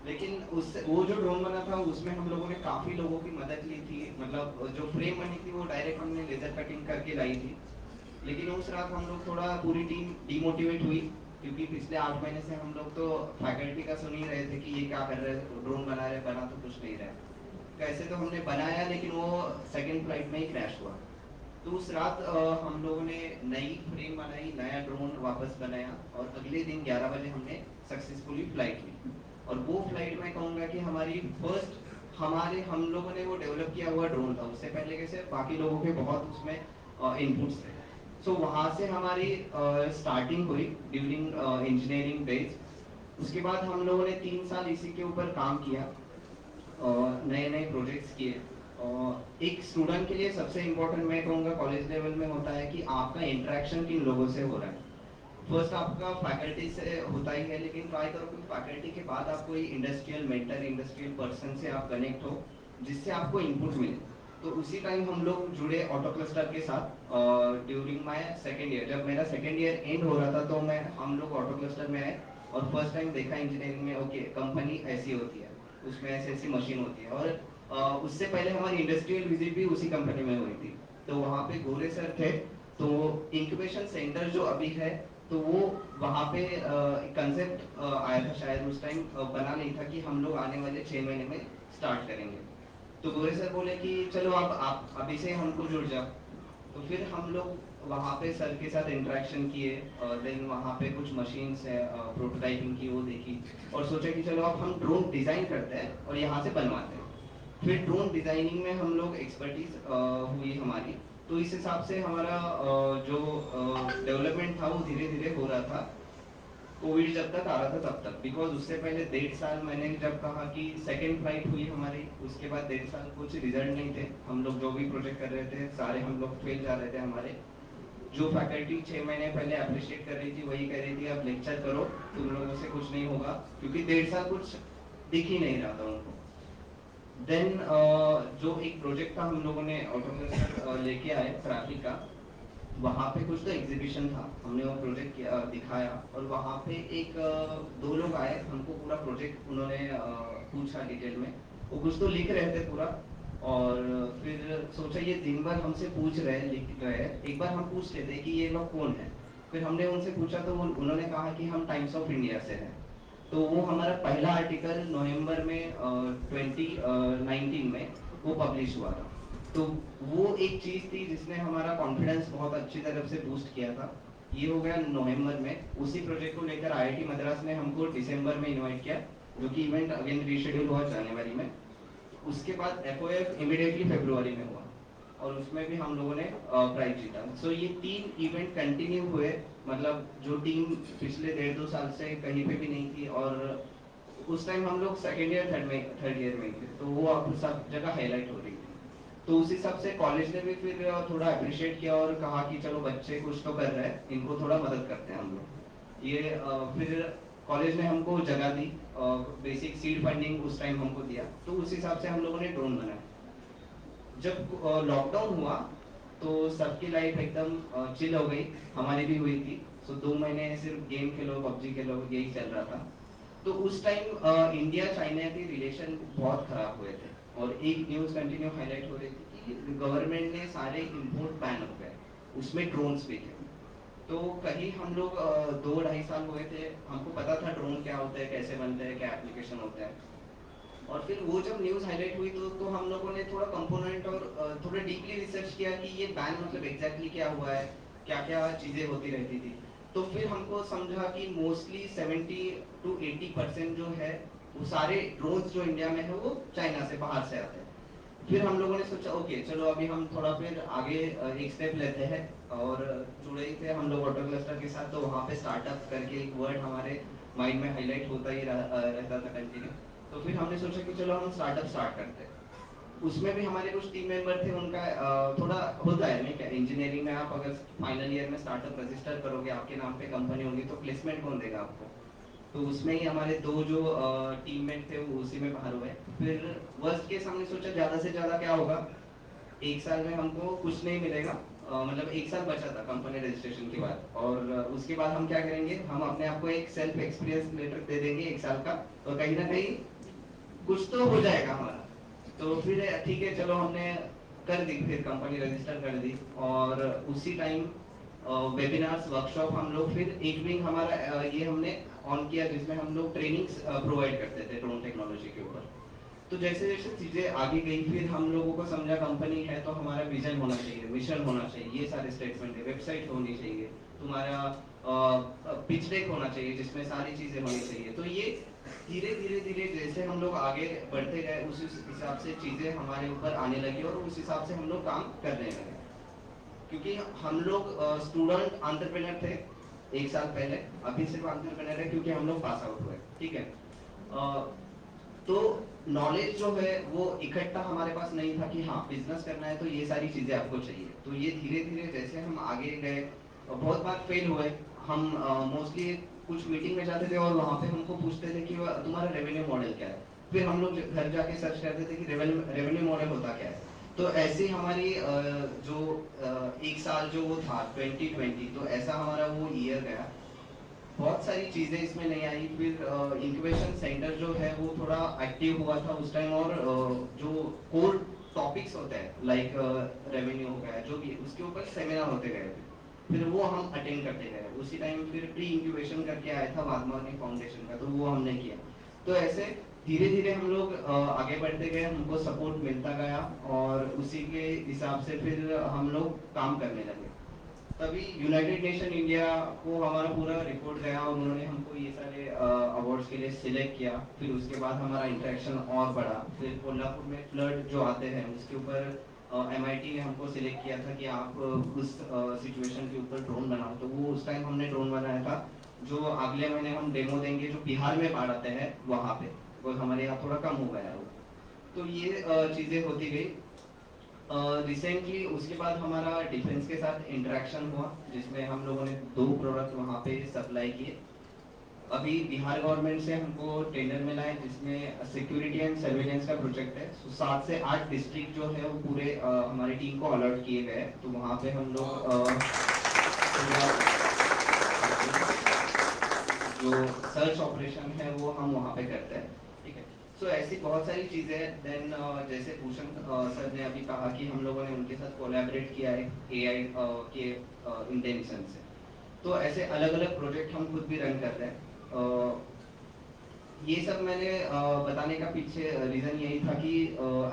लेकिन उससे वो जो ड्रोन बना था उसमें हम लोगों ने काफी लोगों की मदद ली थी, मतलब जो फ्रेम बनी थी वो डायरेक्ट हमने लेजर कटिंग करके लाई थी। लेकिन उस रात हम लोग थोड़ा पूरी टीम डिमोटिवेट हुई, क्योंकि पिछले 8 महीने से हम लोग तो फैकल्टी का सुन ही रहे थे कि ये क्या कर रहे हैं, ड्रोन बना रहे, बना तो कुछ नहीं रहे। कैसे तो हमने बनाया लेकिन वो सेकेंड फ्लाइट में ही क्रैश हुआ। तो उस रात हम लोगों ने नई फ्रेम बनाई, नया ड्रोन वापस बनाया और अगले दिन 11 बजे हमने सक्सेसफुली फ्लाइट ली। और वो फ्लाइट मैं कहूँगा कि हमारी फर्स्ट हम लोगों ने वो डेवलप किया हुआ ड्रोन था। उससे पहले कैसे बाकी लोगों के बहुत उसमें इनपुट्स थे। सो वहाँ से हमारी स्टार्टिंग हुई ड्यूरिंग इंजीनियरिंग डेज। उसके बाद हम लोगों ने 3 साल इसी के ऊपर काम किया, नए नए प्रोजेक्ट्स किए। एक स्टूडेंट के लिए सबसे इम्पोर्टेंट मैं कहूँगा कॉलेज लेवल में होता है कि आपका इंटरेक्शन किन लोगों से हो रहा है। फर्स्ट आपका फैकल्टी से होता ही है, लेकिन ट्राई करो कि फैकल्टी के बाद आप कोई इंडस्ट्रियल मेंटर, इंडस्ट्रियल पर्सन से आप कनेक्ट हो जिससे आपको इनपुट मिले। तो उसी टाइम हम लोग जुड़े ऑटो क्लस्टर के साथ ड्यूरिंग माय सेकेंड ईयर। जब मेरा सेकेंड ईयर एंड हो रहा था तो हम लोग ऑटो क्लस्टर में आए और फर्स्ट टाइम देखा इंजीनियरिंग में ओके कंपनी ऐसी होती है, उसमें ऐसी ऐसी मशीन होती है। और उससे पहले हमारी इंडस्ट्रियल विजिट भी उसी कंपनी में हुई थी। तो वहाँ पे गोरे सर थे, तो इंक्यूबेशन सेंटर जो अभी है तो वो वहाँ पे कंसेप्ट आया था शायद उस टाइम, बना नहीं था कि हम लोग आने वाले 6 महीने में स्टार्ट करेंगे। तो गोरे सर बोले कि चलो आप अभी से हमको जुड़ जाओ। तो फिर हम लोग वहाँ पे सर के साथ इंटरेक्शन किए, देन वहाँ पे कुछ मशीन्स है प्रोटोटाइपिंग की वो देखी और सोचा कि चलो अब हम ड्रोन डिज़ाइन करते हैं और यहाँ से बनवाते हैं। फिर ड्रोन डिज़ाइनिंग में हम लोग एक्सपर्टीज हुई हमारी। तो इस हिसाब से हमारा जो डेवलपमेंट था वो धीरे धीरे हो रहा था, कोविड जब तक आ रहा था तब तक। बिकॉज उससे पहले 1.5 साल मैंने जब कहा कि सेकेंड फ्लाइट हुई हमारी, उसके बाद 1.5 साल कुछ रिजल्ट नहीं थे। हम लोग जो भी प्रोजेक्ट कर रहे थे सारे हम लोग फेल जा रहे थे हमारे। जो फैकल्टी 6 महीने पहले अप्रिशिएट कर रही थी वही कह रही थी अब लेक्चर करो, तुम लोगों से कुछ नहीं होगा, क्योंकि 1.5 साल कुछ दिख ही नहीं रहा था उनको। देन जो एक प्रोजेक्ट था हम लोगों ने ऑटो लेके आए ट्रैफिक का, वहाँ पे कुछ तो एग्जीबिशन था, हमने वो प्रोजेक्ट दिखाया और वहाँ पे एक 2 लोग आए, हमको पूरा प्रोजेक्ट उन्होंने पूछा डिटेल में। वो कुछ तो लिख रहे थे पूरा और फिर सोचा ये दिन भर हमसे पूछ रहे लिख रहे, एक बार हम पूछ लेते कि ये लोग कौन है। फिर हमने उनसे पूछा तो उन्होंने कहा कि हम टाइम्स ऑफ इंडिया से हैं। तो वो हमारा पहला आर्टिकल नवंबर में 2019 में वो पब्लिश हुआ था। तो वो एक चीज़ थी जिसने हमारा कॉन्फिडेंस बहुत अच्छी तरफ से बूस्ट किया था। ये हो गया नवंबर में। उसी प्रोजेक्ट को लेकर आईआईटी मद्रास ने हमको दिसंबर में इनवाइट किया, जो कि इवेंट अगेन रीशेड्यूल हुआ जनवरी में। उसके बाद एफओएफ इमीडिएटली फरवरी में हुआ और उसमें भी हम लोगों ने प्राइज जीता। सो ये 3 इवेंट कंटिन्यू हुए, मतलब जो टीम पिछले 1.5-2 साल से कहीं पे भी नहीं थी। और उस टाइम हम लोग सेकेंड ईयर थर्ड ईयर में थे, तो वो अब सब जगह हाईलाइट हो रही थी। तो उस हिसाब से कॉलेज ने भी फिर थोड़ा अप्रिशिएट किया और कहा कि चलो बच्चे कुछ तो कर रहे हैं, इनको थोड़ा मदद करते हैं हम लोग। ये फिर कॉलेज ने हमको जगह दी, बेसिक सीड फंडिंग उस टाइम हमको दिया, तो उस हिसाब से हम लोगों ने ड्रोन बनाया। जब लॉकडाउन हुआ तो सबकी लाइफ एकदम चिल हो गई, हमारी भी हुई थी। सो 2 महीने सिर्फ गेम खेलो, पबजी खेलो, यही चल रहा था। तो उस टाइम इंडिया चाइना के रिलेशन बहुत खराब हुए थे और एक न्यूज़ कंटिन्यू हाईलाइट हो रही थी कि गवर्नमेंट ने सारे इंपोर्ट बैन हो गए, उसमें ड्रोन्स भी थे। तो कहीं हम लोग 2-2.5 साल हुए थे, हमको पता था ड्रोन क्या होता है, कैसे बनता है, क्या एप्लीकेशन होता है। और फिर वो जब न्यूज़ हाईलाइट हुई तो हम लोगों ने थोड़ा कंपोनेंट और थोड़ा डीपली रिसर्च किया कि ये बैन मतलब एग्जैक्टली क्या हुआ है, क्या क्या चीज़ें होती रहती थी। तो फिर हमको समझा कि मोस्टली 70-80% जो है वो सारे ड्रोन्स जो इंडिया में है वो चाइना से, बाहर से आते हैं। फिर हम लोगों ने सोचा ओके चलो अभी हम थोड़ा फिर आगे एक स्टेप लेते हैं और जुड़े ही थे हम लोग ऑटो क्लस्टर के साथ। तो वहाँ पे स्टार्टअप करके एक वर्ड हमारे माइंड में हाईलाइट होता ही रहता था कंटिन्यू। तो फिर हमने सोचा कि चलो हम स्टार्टअप स्टार्ट करते हैं। उसमें भी हमारे कुछ टीम मेंबर थे, उनका थोड़ा होता है नहीं क्या, इंजीनियरिंग में आप अगर फाइनल ईयर में स्टार्टअप रजिस्टर करोगे, आपके नाम पे कंपनी होगी तो प्लेसमेंट कौन देगा आपको। तो उसमें ही हमारे 2 जो टीममेट थे वो उसी में बाहर हुए। फिर वर्स्ट केस हमने सोचा ज़्यादा से ज़्यादा क्या होगा, 1 साल में हमको कुछ नहीं मिलेगा मतलब 1 साल बचा था कंपनी रजिस्ट्रेशन के बाद, और उसके बाद हम क्या करेंगे, हम अपने आप को एक सेल्फ एक्सपीरियंस लेटर दे देंगे 1 साल का, और कहीं ना कहीं कुछ तो हो जाएगा हमारा। तो फिर ठीक है चलो हमने कर दी, फिर कंपनी रजिस्टर कर दी, और उसी टाइम वेबिनार्स वर्कशॉप हम लोग फिर एक विंग हमारा ये हमने ऑन किया जिसमें हम लोग ट्रेनिंग्स प्रोवाइड करते थे ड्रोन टेक्नोलॉजी के ऊपर। तो जैसे जैसे चीजें आगे गई, फिर हम लोगों को समझा कंपनी है तो हमारा विजन होना चाहिए, मिशन होना चाहिए, ये सारे स्टेटमेंट है, वेबसाइट होनी चाहिए, तुम्हारा पिच डेक होना चाहिए जिसमें सारी चीजें होनी चाहिए। तो ये धीरे धीरे धीरे जैसे हम लोग आगे बढ़ते गए उस हिसाब से चीजें हमारे ऊपर आने लगी और उस हिसाब से हम लोग काम करने लगे, क्योंकि हम लोग स्टूडेंट एंटरप्रेन्योर थे 1 साल पहले, अभी सिर्फ एंटरप्रेन्योर है क्योंकि हम लोग पास आउट हुए, ठीक है। तो नॉलेज जो है वो इकट्ठा हमारे पास नहीं था कि हाँ बिजनेस करना है तो ये सारी चीजें आपको चाहिए। तो ये धीरे धीरे जैसे हम आगे गए, बहुत बार फेल हुए हम, मोस्टली कुछ मीटिंग में जाते थे और वहाँ पे हमको पूछते थे कि तुम्हारा रेवेन्यू मॉडल क्या है, फिर हम लोग घर जाके सर्च करते थे कि रेवेन्यू मॉडल होता क्या है। तो ऐसे हमारी जो 1 साल जो वो था 2020, तो ऐसा हमारा वो ईयर गया, बहुत सारी चीजें इसमें नहीं आई। फिर इंक्यूबेशन सेंटर जो है वो थोड़ा एक्टिव हुआ था उस टाइम, और जो कोर टॉपिक्स होते हैं लाइक रेवेन्यू हो गया जो भी, उसके ऊपर सेमिनार होते गए, फिर वो हम अटेंड करते गए। उसी टाइम फिर प्री इंक्यूबेशन करके आया था वाधमानी फाउंडेशन का, तो वो हमने किया। तो ऐसे धीरे धीरे हम लोग आगे बढ़ते गए, हमको सपोर्ट मिलता गया और उसी के हिसाब से फिर हम लोग काम करने लगे। तभी यूनाइटेड नेशन इंडिया को हमारा पूरा रिपोर्ट गया और उन्होंने हमको ये सारे अवार्ड्स के लिए सिलेक्ट किया। फिर उसके बाद हमारा इंटरेक्शन और बढ़ा। फिर कोल्हापुर में फ्लड जो आते हैं उसके ऊपर MIT ने हमको सिलेक्ट किया था कि आप उस सिचुएशन के ऊपर ड्रोन बनाओ, तो वो उस टाइम हमने ड्रोन बनाया था, जो अगले महीने हम डेमो देंगे, जो बिहार में बाढ़ आते हैं वहाँ पे, वो हमारे यहाँ थोड़ा कम हो गया है। तो ये चीज़ें होती गई। रिसेंटली उसके बाद हमारा डिफेंस के साथ इंटरेक्शन हुआ, जिसमें हम लोगों ने 2 प्रोडक्ट वहाँ पे सप्लाई किए। अभी बिहार गवर्नमेंट से हमको टेंडर मिला है जिसमें सिक्योरिटी एंड सर्वेलेंस का प्रोजेक्ट है। 7 से 8 डिस्ट्रिक्ट जो है वो पूरे हमारी टीम को अलर्ट किए गए, तो वहाँ पे हम लोग जो सर्च ऑपरेशन है वो हम वहाँ पे करते हैं, ठीक है। सो ऐसी बहुत सारी चीज़ें। देन जैसे भूषण सर ने अभी कहा कि हम लोगों ने उनके साथ कोलैबोरेट किया है AI के इंटेंशन से, तो ऐसे अलग अलग प्रोजेक्ट हम खुद भी रन कर रहे हैं। ये सब मैंने बताने का पीछे रीज़न यही था कि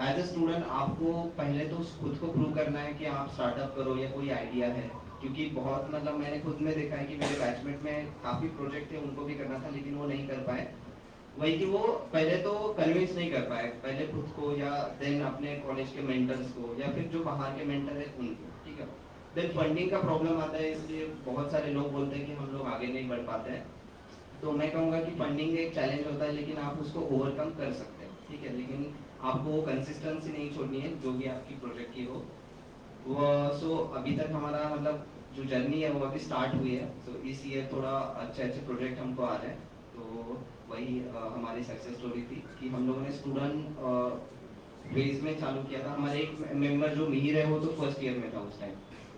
एज अ स्टूडेंट आपको पहले तो खुद को प्रूव करना है कि आप स्टार्टअप करो या कोई आइडिया है, क्योंकि बहुत मतलब मैंने खुद में देखा है कि मेरे बैचमेट में काफ़ी प्रोजेक्ट थे, उनको भी करना था लेकिन वो नहीं कर पाए। वही कि वो पहले तो कन्विंस नहीं कर पाए, पहले खुद को या देन अपने कॉलेज के मेंटर्स को या फिर जो बाहर के मेंटर है उनको, ठीक है। देन फंडिंग का प्रॉब्लम आता है, इसलिए बहुत सारे लोग बोलते हैं कि हम लोग आगे नहीं बढ़ पाते हैं। तो मैं कहूँगा कि फंडिंग एक चैलेंज होता है, लेकिन आप उसको ओवरकम कर सकते हैं, ठीक है। लेकिन आपको कंसिस्टेंसी नहीं छोड़नी है, जो भी आपकी प्रोजेक्ट की हो वो। सो अभी तक हमारा मतलब जो जर्नी है वो अभी स्टार्ट हुई है। सो इस ईयर थोड़ा अच्छे प्रोजेक्ट हमको आ रहे हैं, तो वही हमारी सक्सेस स्टोरी थी कि हम लोगों ने स्टूडेंट फेज में चालू किया था। हमारे एक मेंबर जो मिहिर है वो तो फर्स्ट ईयर में था उस टाइम,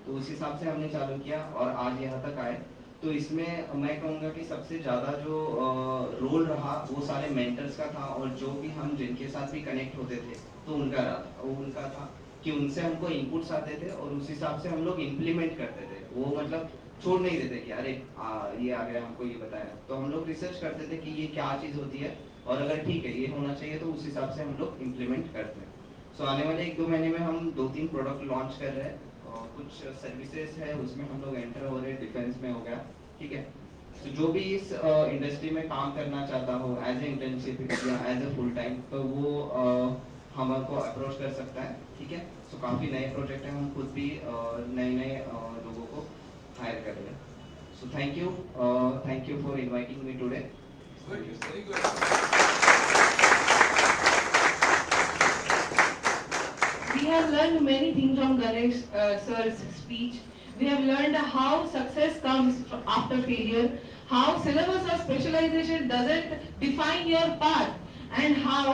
तो उस हिसाब से हमने चालू किया और आज यहाँ तक आए। तो इसमें मैं कहूँगा कि सबसे ज़्यादा जो रोल रहा वो सारे मेंटर्स का था, और जो भी हम जिनके साथ भी कनेक्ट होते थे तो उनका था कि उनसे हमको इनपुट्स आते थे और उस हिसाब से हम लोग इम्प्लीमेंट करते थे। वो मतलब छोड़ नहीं देते कि अरे ये आ गया हमको ये बताया, तो हम लोग रिसर्च करते थे कि ये क्या चीज़ होती है और अगर ठीक है ये होना चाहिए तो उस हिसाब से हम लोग इम्प्लीमेंट करते हैं। सो आने वाले 1-2 महीने में हम 2-3 प्रोडक्ट लॉन्च कर रहे हैं, और कुछ सर्विसेज है उसमें हम लोग एंटर हो रहे हैं, डिफेंस में हो गया, ठीक है। तो जो भी इस इंडस्ट्री में काम करना चाहता हो एज ए इंटर्नशिप या एज ए फुल टाइम, तो वो हमको अप्रोच कर सकता है, ठीक है। सो काफ़ी नए प्रोजेक्ट हैं, हम खुद भी नए लोगों को हायर कर रहे हैं। So thank you for inviting me today. Very good. We have learned many things from Ganesh sir's speech. We have learned how success comes after failure, how syllabus or specialization doesn't define your path, and how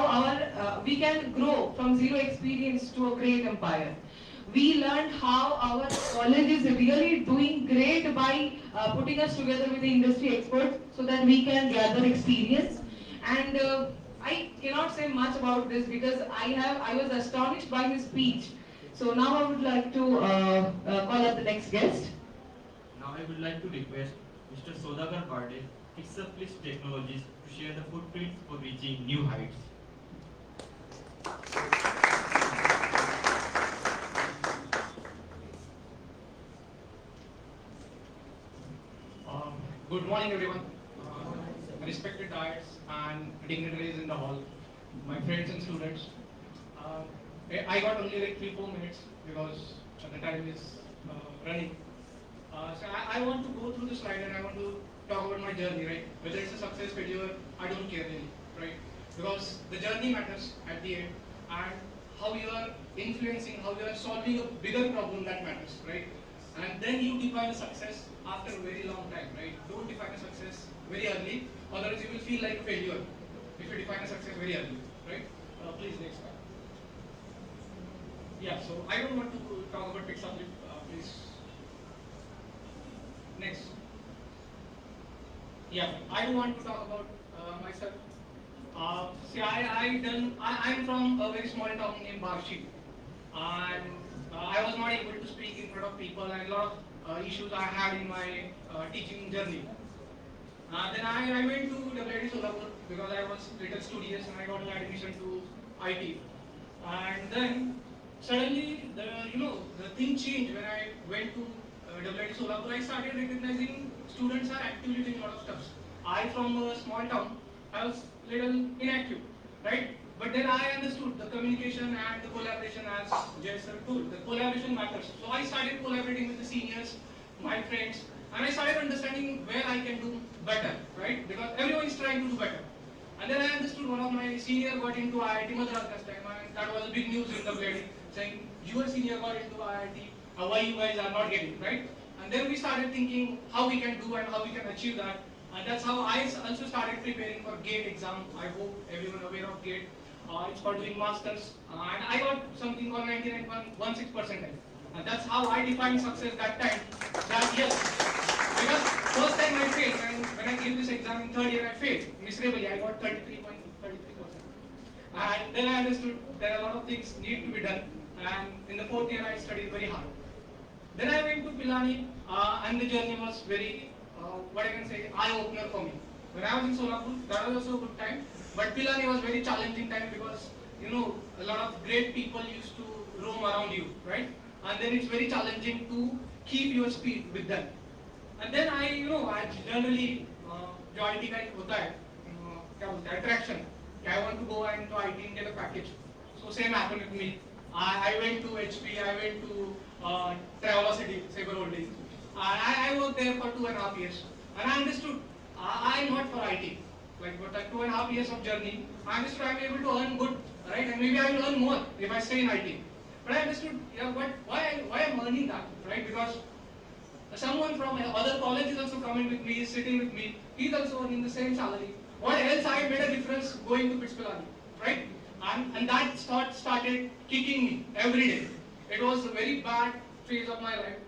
we can grow from zero experience to a great empire. We learned how our college is really doing great by putting us together with the industry experts so that we can gather experience. And I cannot say much about this because I was astonished by his speech. So now I would like to call up the next guest. Now I would like to request Mr. Sodagar Barde, Fixup Technologies, to share the footprints for reaching new heights. Good morning, everyone. Respected diets and dignitaries in the hall, my friends and students. I got only like 3-4 minutes because the time is running. So I want to go through the slide and I want to talk about my journey, right? Whether it's a success, failure, I don't care really, right? Because the journey matters at the end, and how you are influencing, how you are solving a bigger problem, that matters, right? And then you define a success after a very long time, right? Don't define a success very early, otherwise you will feel like a failure if you define a success very early, right? Please, next slide. Yeah, so I don't want to talk about Pixar, please. Next. Yeah, I don't want to talk about myself. See, I'm from a very small town named Barshi, and I was not able to speak in front of people, and a lot of issues I had in my teaching journey. Then I went to UDAAN Solapur because I was little studious and I got an admission to IT. And then suddenly the thing changed when I went to UDAAN Solapur. I started recognizing students are actively doing a lot of stuff. I, from a small town, I was little inactive, right? But then I understood the communication and the collaboration, as Jay sir told. The collaboration matters. So I started collaborating with the seniors, my friends, and I started understanding where I can do better, right? Because everyone is trying to do better. And then I understood one of my senior got into IIT Madras last time, and that was a big news in the lady saying, your senior got into IIT, why you guys are not getting, right? And then we started thinking how we can do and how we can achieve that. And that's how I also started preparing for GATE exam. I hope everyone aware of GATE. It's for doing masters. And I got something called 99.16%. And that's how I defined success that time. That yes. Because first time I failed, and when I gave this exam in third year I failed. Miserably, I got 33.33%. And then I understood there are a lot of things need to be done. And in the fourth year I studied very hard. Then I went to Pilani, and the journey was very, what I can say, eye-opener for me. When I was in Solapur, that was also a good time. But Pilani was very challenging time because, a lot of great people used to roam around you, right? And then it's very challenging to keep your speed with them. And then I generally, जो IT का एक होता है, क्या बोलते हैं, attraction. I want to go into IT and get a package. So same happened with me. I went to HP, I went to Travelocity, Saber Holdings. I worked there for 2.5 years. And I understood, I'm not for IT. Like, but like 2.5 years of journey, I understood I'm able to earn good, right? And maybe I will earn more if I stay in IT. But I understood, why I'm earning that, right? Because someone from other college is also coming with me, sitting with me. He's also earning the same salary. What else I made a difference going to Pittsburgh, right? And that started kicking me every day. It was a very bad phase of my life.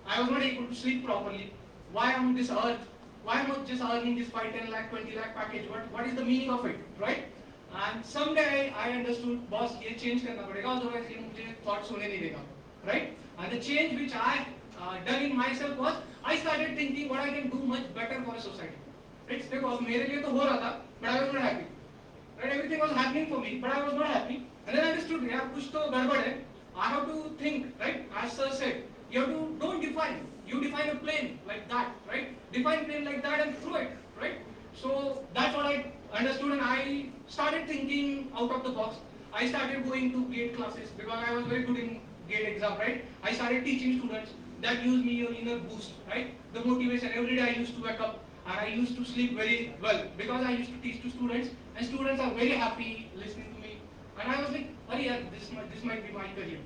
I was not able to sleep properly. Why am I this earth? Why am I just earning this 5, 10 lakh, 20 lakh package? What is the meaning of it, right? And someday I understood, boss, ये change करना पड़ेगा, otherwise ये मुझे thoughts होने नहीं देगा, right? And the change which I done in myself was, I started thinking what I can do much better for a society. Right? Because मेरे लिए तो हो रहा था, but I was not happy. Right? Everything was happening for me, but I was not happy. And then I understood, यार कुछ तो गड़बड़ है. I have to think, right? As sir said, you have to don't define. You define a plane like that, right? Define plane like that and throw it, right? So that's what I understood, and I started thinking out of the box. I started going to GATE classes because I was very good in GATE exam, right? I started teaching students. That gives me an inner boost, right? The motivation. Every day I used to wake up and I used to sleep very well because I used to teach to students, and students are very happy listening to me. And I was like, oh yeah, this might be my career.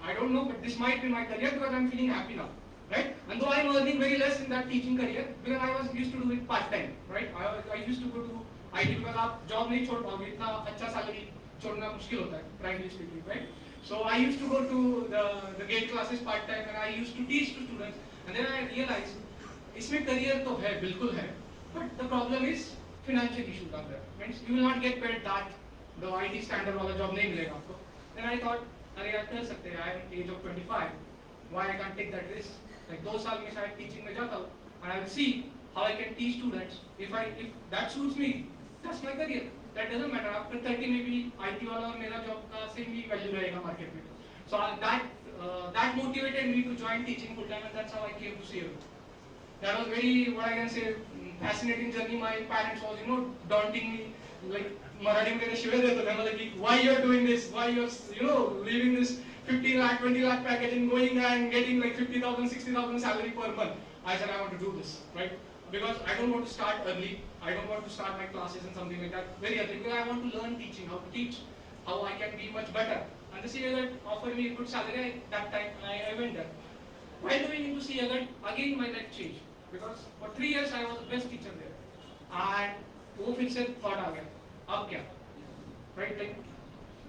I don't know, but this might be my career because I'm feeling happy now, right? And though I'm earning very less in that teaching career because I was used to do it part time, right? I used to go to IT because आप job नहीं छोड़ पाओगे, इतना अच्छा salary छोड़ना मुश्किल होता है, frankly speaking, right? So I used to go to the gate classes part time and I used to teach to students. And then I realized, इसमें career तो है, बिल्कुल है, but the problem is financial issues are there. Means you will not get paid that the IT standard वाला job नहीं मिलेगा आपको. Then I thought, अरे यार कर सकते हैं. I am age of 25. Why I can't take that risk? Like 2 साल में शायद teaching में जाता हूँ, and I will see how I can teach students. If that suits me, that's my career. That doesn't matter. After 30 maybe IT वाला और मेरा job का same ही value रहेगा market में. So that motivated me to join teaching full time, and that's how I came to CU. That was very, what I can say, fascinating journey. My parents was, daunting me. Like Marathi में कहते शिवे देते थे, मतलब why you are doing this? Why you are, leaving this 15 lakh, 20 lakh package and going and getting like 50,000, 60,000 salary per month? I said I want to do this, right? Because I don't want to start early. I don't want to start my classes and something like that very early. Because I want to learn teaching, how to teach, how I can be much better. And the CA offered me a good salary at that time, and I went there. While going into CA, again my life changed. Because for 3 years I was the best teacher there. And वो फिर से thought आ गया, अब क्या? Right? Like,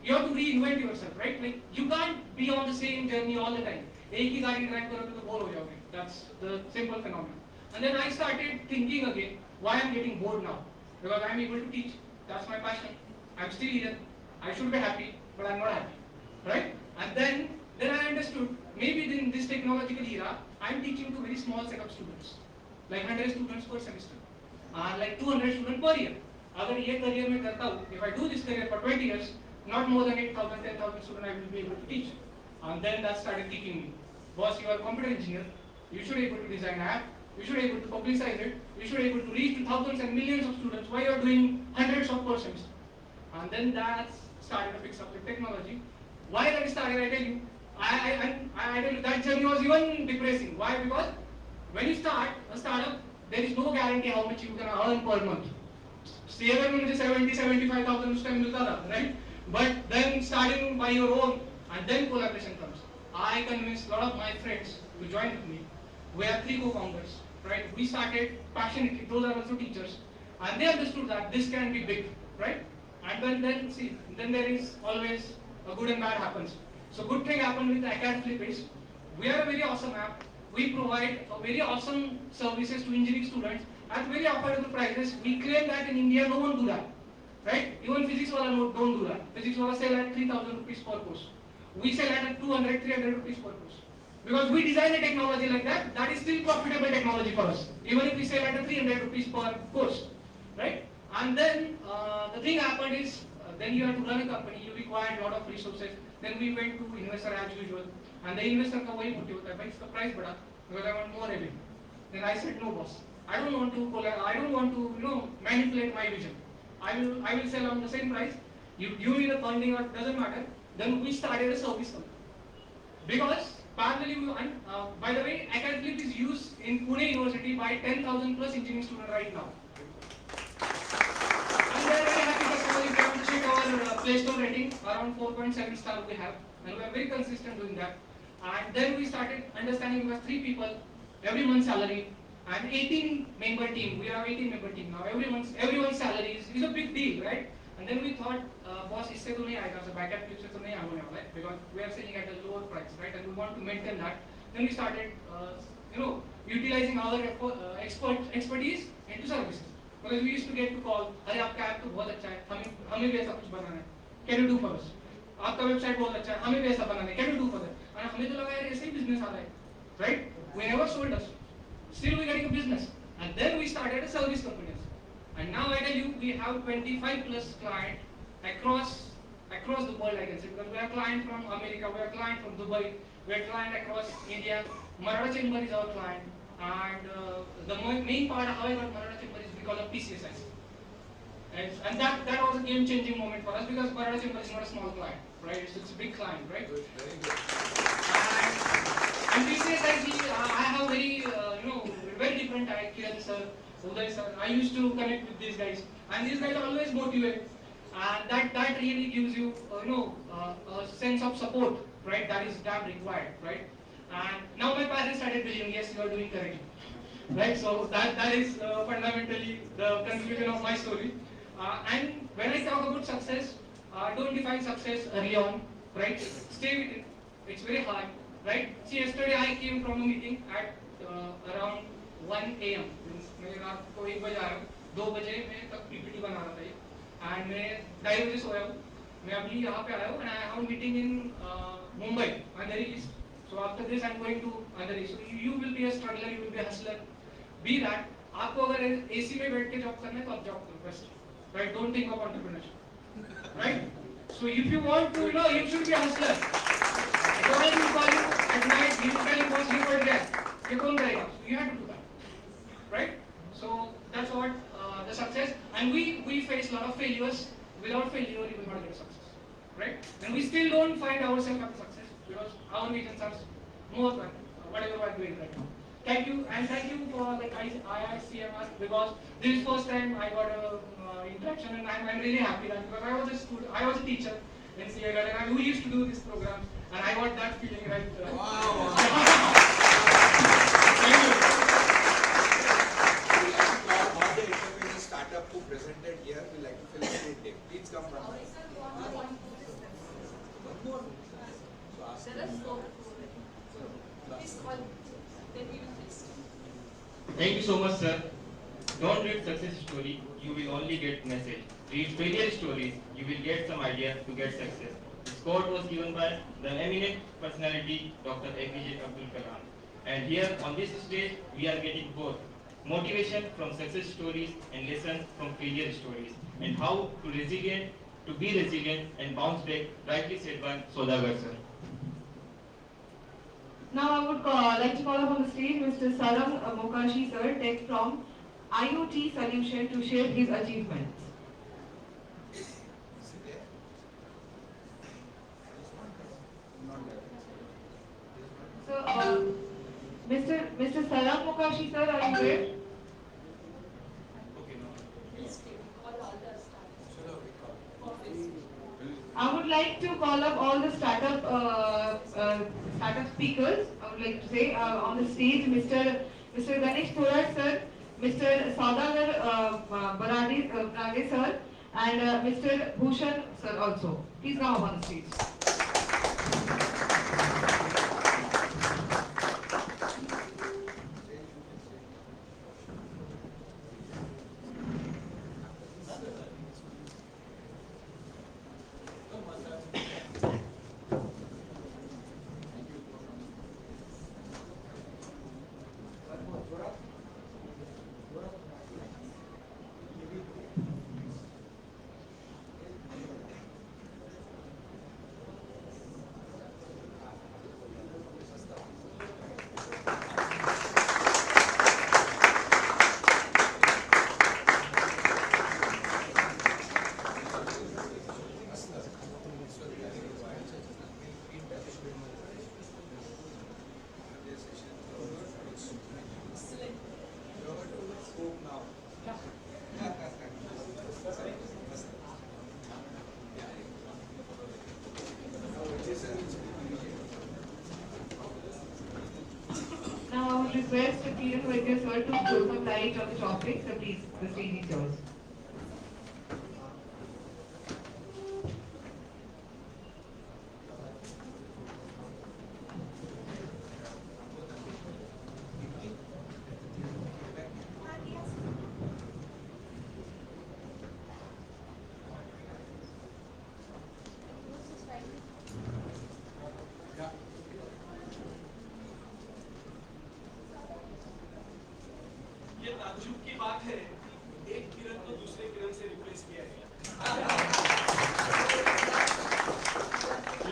you have to reinvent yourself, right? Like, you can't be on the same journey all the time. एक ही गाड़ी drive करोगे तो बोर हो जाओगे. That's the simple phenomenon. And then I started thinking again, why I'm getting bored now? Because I'm able to teach. That's my passion. I'm still here. I should be happy, but I'm not happy, right? And then I understood, maybe in this technological era, I'm teaching to very small set of students, like 100 students per semester, like 200 students per year. अगर ये career में करता हूँ, if I do this career for 20 years, not more than 8,000, 10,000 students I will be able to teach. And then that started kicking me. Boss, you are a computer engineer. You should be able to design an app. You should be able to publicize it. You should be able to reach to thousands and millions of students. Why you are doing hundreds of per semester? And then that started to fix up the technology. Why that started, I tell you, I tell you, that journey was even depressing. Why? Because when you start a startup, there is no guarantee how much you can earn per month. CA में मुझे 70-75,000 उस time मिलता था, right? But then starting by your own, and then collaboration comes. I convinced a lot of my friends to join with me. We are 3 co-founders, right? We started passionately. Those are also teachers, and they understood that this can be big, right? And then there is always a good and bad happens. So good thing happened with Academy Flip is we are a very awesome app. We provide a very awesome services to engineering students at very affordable prices. We claim that in India no one do that, right? Even physics wala don't do that. Physics wala sell at 3,000 rupees per course. We sell at 200, 300 rupees per course. Because we design a technology like that, that is still profitable technology for us. Even if we sell at 300 rupees per course, right? And then the thing happened is, then you have to run a company, you require a lot of resources. Then we went to investor as usual. And the investor का वही motive होता है, भाई इसका price बढ़ा, because I want more revenue. Then I said, no boss, I don't want to manipulate my vision. I will sell on the same price. You give me the funding or doesn't matter. Then we started a service company. Because parallelly, by the way, Academy Flip is used in Pune University by 10,000 plus engineering students right now. And we are very happy customers. If you want to check our Play Store rating, around 4.7 star we have, and we are very consistent doing that. And then we started understanding we have 3 people, every month's salary, and 18 member team. We have 18 member team now. Everyone's salary is a big deal, right? And then we thought, boss, इससे तो नहीं आएगा, so backup flip से तो नहीं आने वाला है, because we are selling at a lower price, right? And we want to maintain that. Then we started, utilizing our expertise into services. Because we used to get to call, अरे आपका app तो बहुत अच्छा है, हमें भी ऐसा कुछ बनाना है, can you do for us? आपका वेबसाइट बहुत अच्छा है, हमें भी ऐसा बनाना है, can you do for that? और हमें तो लगा यार ऐसे ही business आ रहा है, right? We never sold us, still we getting a business, and then we started a service company. And now I tell you, we have 25 plus clients across the world, I can say, because we have clients from America, we have clients from Dubai, we have clients across India. Maratha Chamber is our client, and the main part of how I got Maratha Chamber is because of PCSI. And that was a game-changing moment for us, because Maratha Chamber is not a small client, right? It's a big client, right? And PCSI, I have very different Kiran sir, Uday sir. I used to connect with these guys, and these guys always motivate, and that really gives you a sense of support, right? That is damn required, right? And now my parents started believing, yes, you are doing correctly, right? So that is fundamentally the conclusion of my story. And when I talk about success, don't define success early on. right? Stay with it. It's very hard, right? See, yesterday I came from a meeting at around 1 a.m. मैं रात को 1 बजे आया हूँ, 2 बजे मैं तक PPT बना रहा था ये, and मैं 2:30 बजे सोया हूँ. मैं अभी यहाँ पे आया हूँ, and I have a meeting in Mumbai, Andheri East. So after this I'm going to Andheri. So you will be a struggler, you will be a hustler. Be that. आपको अगर AC में बैठ के जॉब करना है तो आप job करो best, right? Don't think of entrepreneurship, right? So if you want to, you should be a hustler. Don't will call you at night, he will tell you boss, you were there. You don't करेगा. You have to do that, right? So that's what the success. And we face a lot of failures. Without failure, you will not get success, right? And we still don't find ourselves as success because our visions are more than whatever we are doing right now. Thank you, and thank you for the IICMR, because this is first time I got a interaction, and I'm really happy that because I was a student, I was a teacher in CIR, and we used to do this program, and I got that feeling right. Wow! Thank you. All the entrepreneurs startup who presented here will like to felicitate them. Please come from. One more. Thank you so much, sir. Don't read success story, you will only get message. Read failure stories, you will get some idea to get success. This quote was given by the eminent personality, Dr. APJ Abdul Kalam. And here on this stage, we are getting both motivation from success stories and lessons from failure stories, and how to be resilient and bounce back, rightly said by Sodagar sir. Now I would like to call up on the stage Mr. Sarang Mokashi sir, tech from IoT Solution, to share his achievements. So, Mr. Sarang Mokashi sir, are you there? I would like to call up all the startup speakers. I would like to say on the stage, Mr. Ganesh Thorat sir, Mr. Saudagar Barade sir, and Mr. Bhushan sir also. Please come up on the stage. Now I would request Kiran Vaidya sir to throw some light on the topic. So please, the stage is yours. ये ताज्जुब की बात है कि एक किरण को दूसरे किरण से रिप्लेस किया गया,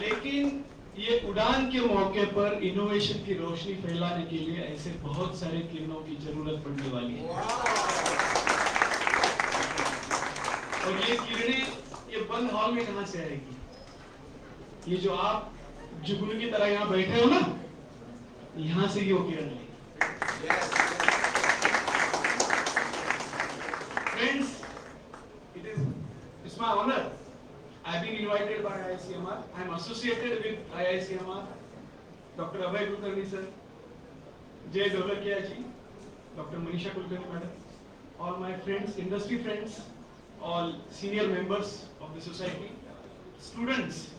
लेकिन ये उड़ान के मौके पर इनोवेशन की रोशनी फैलाने के लिए ऐसे बहुत सारे किरणों की जरूरत पड़ने वाली है। और ये किरणें ये बंद हॉल में कहां से आएगी? ये जो आप जुगनू की तरह यहाँ बैठे हो ना, यहाँ से ये किरण है। Friends, it's my honor. I've been invited by IICMR. I'm associated with IICMR. Dr. Abhay Kulkarni sir, Jay Dolakia ji, Dr. Manisha Kulkarni madam, all my friends, industry friends, all senior members of the society, students,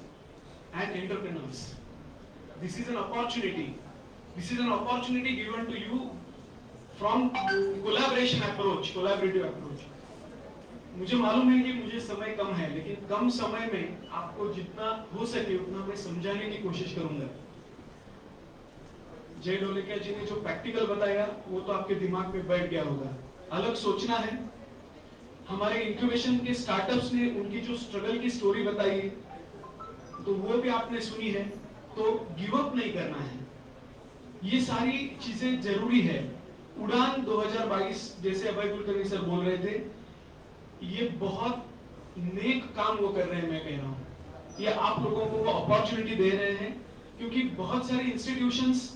and entrepreneurs. This is an opportunity. This is an opportunity given to you from collaboration approach, collaborative approach. मुझे मालूम है कि मुझे समय कम है, लेकिन कम समय में आपको जितना हो सके उतना मैं समझाने की कोशिश करूंगा। जय ढोलकिया जी ने जो प्रैक्टिकल बताया वो तो आपके दिमाग में बैठ गया होगा। अलग सोचना है। हमारे इंक्यूबेशन के स्टार्टअप्स ने उनकी जो स्ट्रगल की स्टोरी बताई तो वो भी आपने सुनी है, तो गिव अप नहीं करना है। ये सारी चीजें जरूरी है। उड़ान 2022 जैसे अभय कुलकर्णी सर बोल रहे थे, ये बहुत नेक काम वो कर रहे हैं। मैं कह रहा हूँ ये आप लोगों को वो अपॉर्चुनिटी दे रहे हैं, क्योंकि बहुत सारी इंस्टीट्यूशंस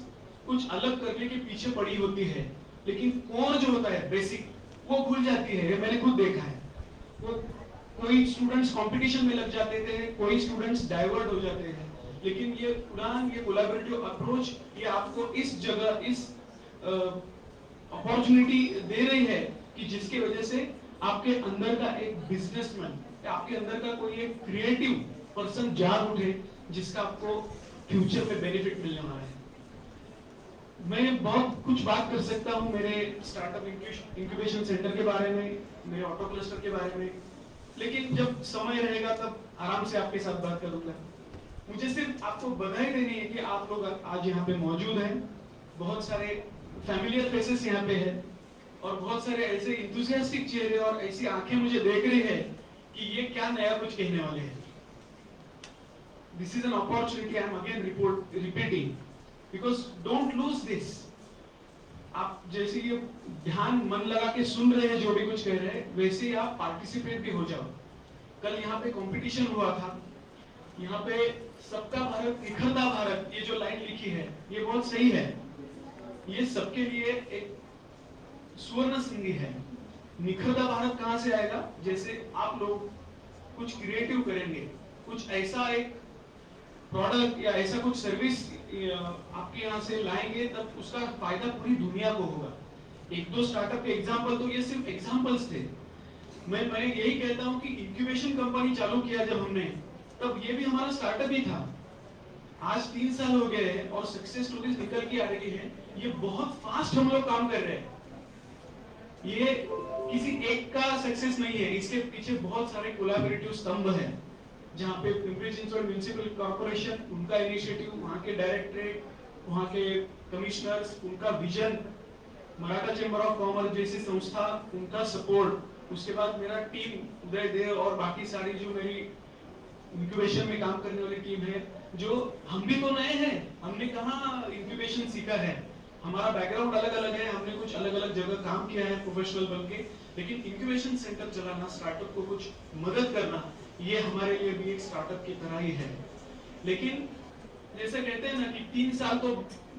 कुछ अलग करने के पीछे पड़ी होती है, लेकिन कोर जो होता है बेसिक वो भूल जाती है। मैंने खुद देखा है। वो कोई स्टूडेंट्स कंपटीशन में लग जाते थे, कोई स्टूडेंट्स डाइवर्ट हो जाते हैं, लेकिन ये उड़ान, ये कोलैबोरेटिव अप्रोच, ये आपको इस जगह इस अपॉर्चुनिटी दे रही है कि जिसकी वजह से आपके अंदर का एक बिजनेसमैन, आपके अंदर का कोई एक क्रिएटिव पर्सन जाग उठे, जिसका आपको फ्यूचर में बेनिफिट मिलने वाला है। मैं बहुत कुछ बात कर सकता हूँ मेरे स्टार्टअप इंक्यूबेशन सेंटर के बारे में, मेरे ऑटो क्लस्टर के बारे में, लेकिन जब समय रहेगा तब आराम से आपके साथ बात करूंगा। मुझे सिर्फ आपको बधाई देनी है कि आप लोग आज यहाँ पे मौजूद हैं। बहुत सारे फैमिलियर फेसेस यहाँ पे हैं और बहुत सारे ऐसे इंथुसियास्टिक चेहरे और ऐसी आंखें मुझे देख रही है कि ये क्या नया कुछ कहने वाले हैं। This is an opportunity, I am again repeating, because don't lose this. आप जैसे ये ध्यान मन लगा के सुन रहे हैं जो भी कुछ कह रहे हैं, वैसे ही आप पार्टिसिपेट भी हो जाओ। कल यहाँ पे कंपटीशन हुआ था, यहाँ पे सबका भारत निखरता भारत, ये जो लाइन लिखी है ये बहुत सही है। ये सबके लिए एक स्वर्ण संधि है। निखरता भारत कहां से आएगा? जैसे आप लोग कुछ क्रिएटिव करेंगे, कुछ ऐसा एक प्रोडक्ट या ऐसा कुछ सर्विस आपके यहाँ से लाएंगे, तब उसका फायदा पूरी दुनिया को होगा। एक दो स्टार्टअप के एग्जांपल तो ये सिर्फ एग्जांपल्स थे। मैं यही कहता हूँ कि इंक्यूबेशन कंपनी चालू किया जब हमने, तब ये भी हमारा स्टार्टअप ही था। आज 3 साल हो गए हैं और सक्सेस स्टोरीज निकल के आ रही है। ये बहुत फास्ट हम लोग काम कर रहे हैं। ये किसी एक का सक्सेस नहीं है, इसके पीछे बहुत सारे कोलैबोरेटिव स्तंभ हैं, जहाँ पे पिंपरी चिंचवड म्युनिसिपल कॉर्पोरेशन, उनका इनिशिएटिव, वहाँ के डायरेक्टरेट, वहाँ के कमिश्नर्स, उनका vision, Maratha chamber of commerce जैसी संस्था, उनका सपोर्ट, उसके बाद मेरा टीम उदय देव और बाकी सारी जो मेरी इंक्यूबेशन में काम करने वाली टीम है, जो हम भी तो नए हैं, हमने कहाँ इंक्यूबेशन सीखा है, हमारा बैकग्राउंड अलग अलग है, हमने कुछ अलग अलग जगह काम किया है प्रोफेशनल बन के, लेकिन इंक्यूबेशन सेंटर चलाना, स्टार्टअप को कुछ मदद करना, ये हमारे लिए भी एक स्टार्टअप की तरह ही है। लेकिन जैसे कहते हैं ना कि 3 साल तो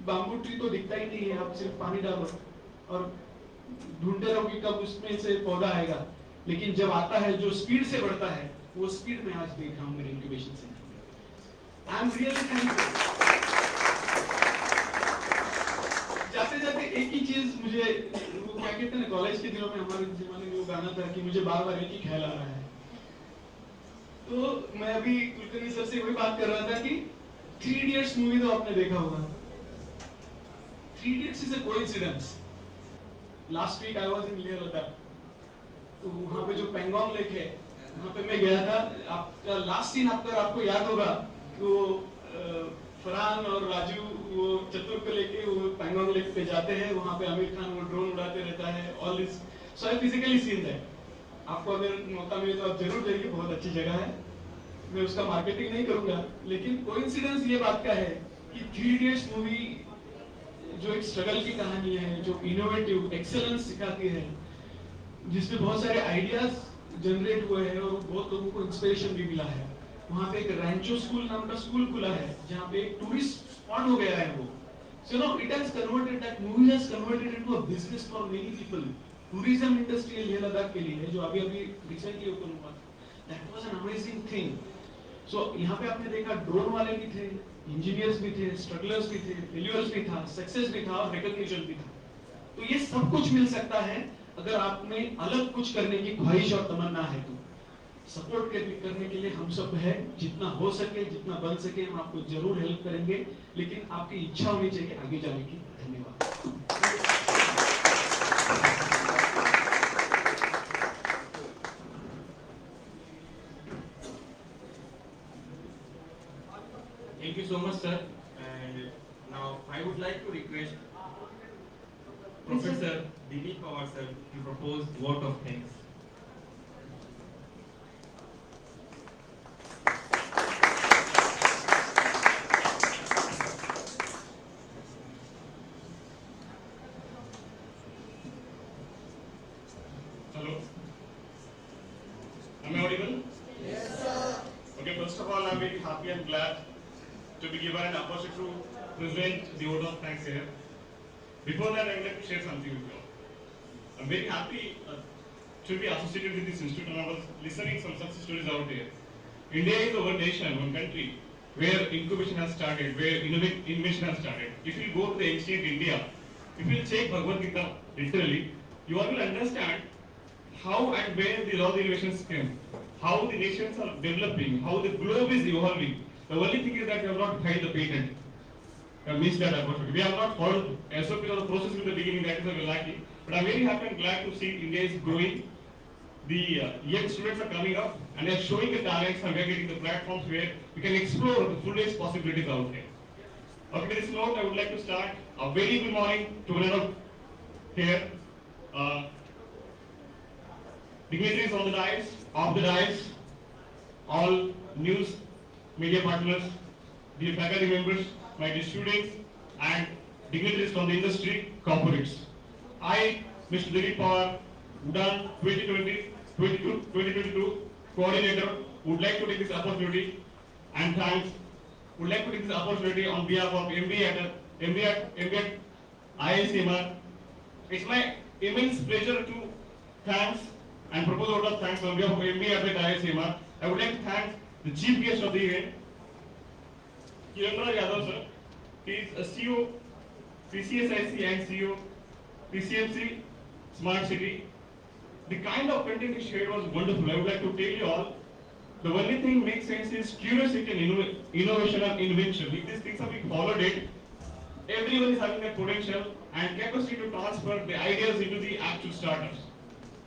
बाम्बू ट्री तो दिखता ही नहीं है, आप सिर्फ पानी डालो और ढूंढते रहो कि कब उसमें से पौधा आएगा, लेकिन जब आता है जो स्पीड से बढ़ता है, वो स्पीड में आज देख रहा हूँ मेरे incubation centre. I am really thankful. जाते जाते एक ही चीज मुझे, वो क्या कहते हैं ना, कॉलेज के दिनों में हमारे जमाने में वो गाना था कि मुझे बार बार एक ही ख्याल आ रहा है। तो मैं अभी कुलकर्णी सर से वही बात कर रहा था कि 3 इडियट्स मूवी तो आपने देखा होगा। 3 Idiots is a coincidence. Last week I was in Leh Ladakh, तो वहां पे जो पेंगोंग लेक है, वहां पे मैं गया था। आपका लास्ट सीन आपको याद होगा, तो फरहान और राजू वो चतुर को लेके वो पेंगोंग लेक पे जाते हैं, वहां पे आमिर खान वो ड्रोन उड़ाते रहता है। All this so I physically seen that. आपको अगर मौका मिले तो आप जरूर जाइए, बहुत अच्छी जगह है। मैं उसका मार्केटिंग नहीं करूंगा, लेकिन कोइंसिडेंस ये बात का है कि 3 इडियट्स मूवी जो एक स्ट्रगल की कहानी है, जो इनोवेटिव एक्सेलेंस सिखाती है, जिसमें बहुत सारे आइडियाज जनरेट हुए हैं और बहुत लोगों को इंस्पिरेशन भी मिला है। वहाँ पे एक रैंचो स्कूल नाम का स्कूल खुला है, जहाँ पे एक टूरिस्ट स्पॉट हो गया है वो। So no, it has converted, that movie has converted into a business for many people. Tourism industry Leh Ladakh के लिए जो अभी रिसेंटली ओपन हुआ, that was an amazing thing. So यहाँ पे आपने देखा ड्रोन वाले भी थे, इंजीनियर्स भी थे, स्ट्रगलर्स भी थे, फेल्यूर्स भी था, सक्सेस भी था और रिकॉग्निशन भी था। तो ये सब कुछ मिल सकता है अगर आप में अलग कुछ करने की ख्वाहिश और तमन्ना है तो। सपोर्ट करने के लिए हम सब है, जितना हो सके जितना बन सके हम आपको जरूर हेल्प करेंगे, लेकिन आपकी इच्छा होनी चाहिए आगे जाने की। धन्यवाद। Thank you so much, sir. And now I would like to request Professor Dilip Pawar sir to propose vote of thanks. Hello. Am I audible? Yes, sir. Okay, first of all, I'm very happy and glad to be given an opportunity to present the vote of thanks here. Before that, I would like to share something with you all. I'm very happy to be associated with this institute, and I was listening some success stories out there. India is one nation, one country, where incubation has started, where innovation has started. If you go to the ancient India, if you check Bhagavad Gita literally, you all will understand how and where all the innovations came, how the nations are developing, how the globe is evolving. The only thing is that we have not filed the patent. We have missed that opportunity. We have not followed SOP or the process in the beginning, that is why we are lacking. But I am very happy and glad to see India is growing. The young students are coming up and they are showing the talents, and we are getting the platforms where we can explore the fullest possibilities out there. Okay, with this note, I would like to start. A very good morning to everyone here. Dignitaries on the dais, off the dais, all news media partners, dear faculty members, my dear students, and dignitaries from the industry, corporates. I, Mr. Dilip Pawar, UDAAN 2022 coordinator, would like to take this opportunity and would like to take this opportunity on behalf of MBA at IICMR. It's my immense pleasure to thanks and propose a vote of thanks on behalf of MBA at IICMR. I would like to thank the chief guest of the event, Kirandra Yadav sir. He is a CEO, PCSIC and CEO, PCMC Smart City. The kind of content he shared was wonderful. I would like to tell you all, the only thing makes sense is curiosity and innovation and invention. If these things are being followed it, everyone is having that potential and capacity to transfer the ideas into the actual startups.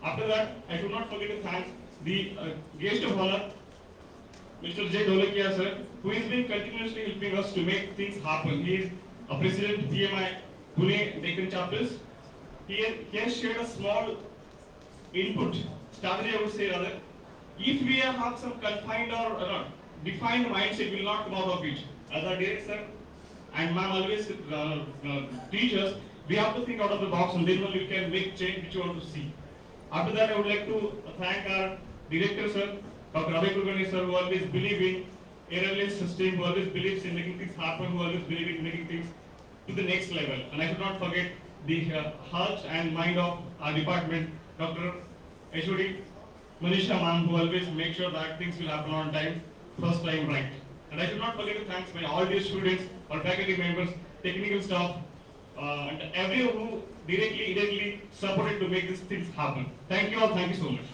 After that, I should not forget to thank the guest of honor, Mr. J. Dholakia sir, who has been continuously helping us to make things happen. He is a president PMI Pune Deccan chapters. He has shared a small input, strategy I would say rather. If we have some confined or defined mindset, we will not come out of it. As our director and ma'am always teach us, we have to think out of the box and then only we can make change which you want to see. After that, I would like to thank our director sir, Dr. Abhay Kulkarni sir, who always believe in errorless system, who always believes in making things happen, who always believes in making things to the next level. And I should not forget the heart and mind of our department, Dr. HOD Manisha ma'am, who always make sure that things will happen on time, first time right. And I should not forget to thank my all dear students, all faculty members, technical staff, and everyone who directly, indirectly supported to make these things happen. Thank you all. Thank you so much.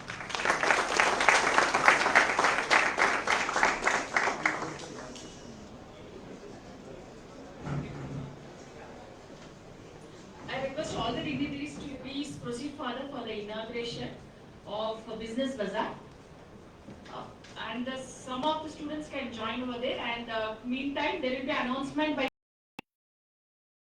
I request all the dignitaries to please proceed further for the inauguration of Business Bazaar. And some of the students can join over there, and meantime there will be announcement by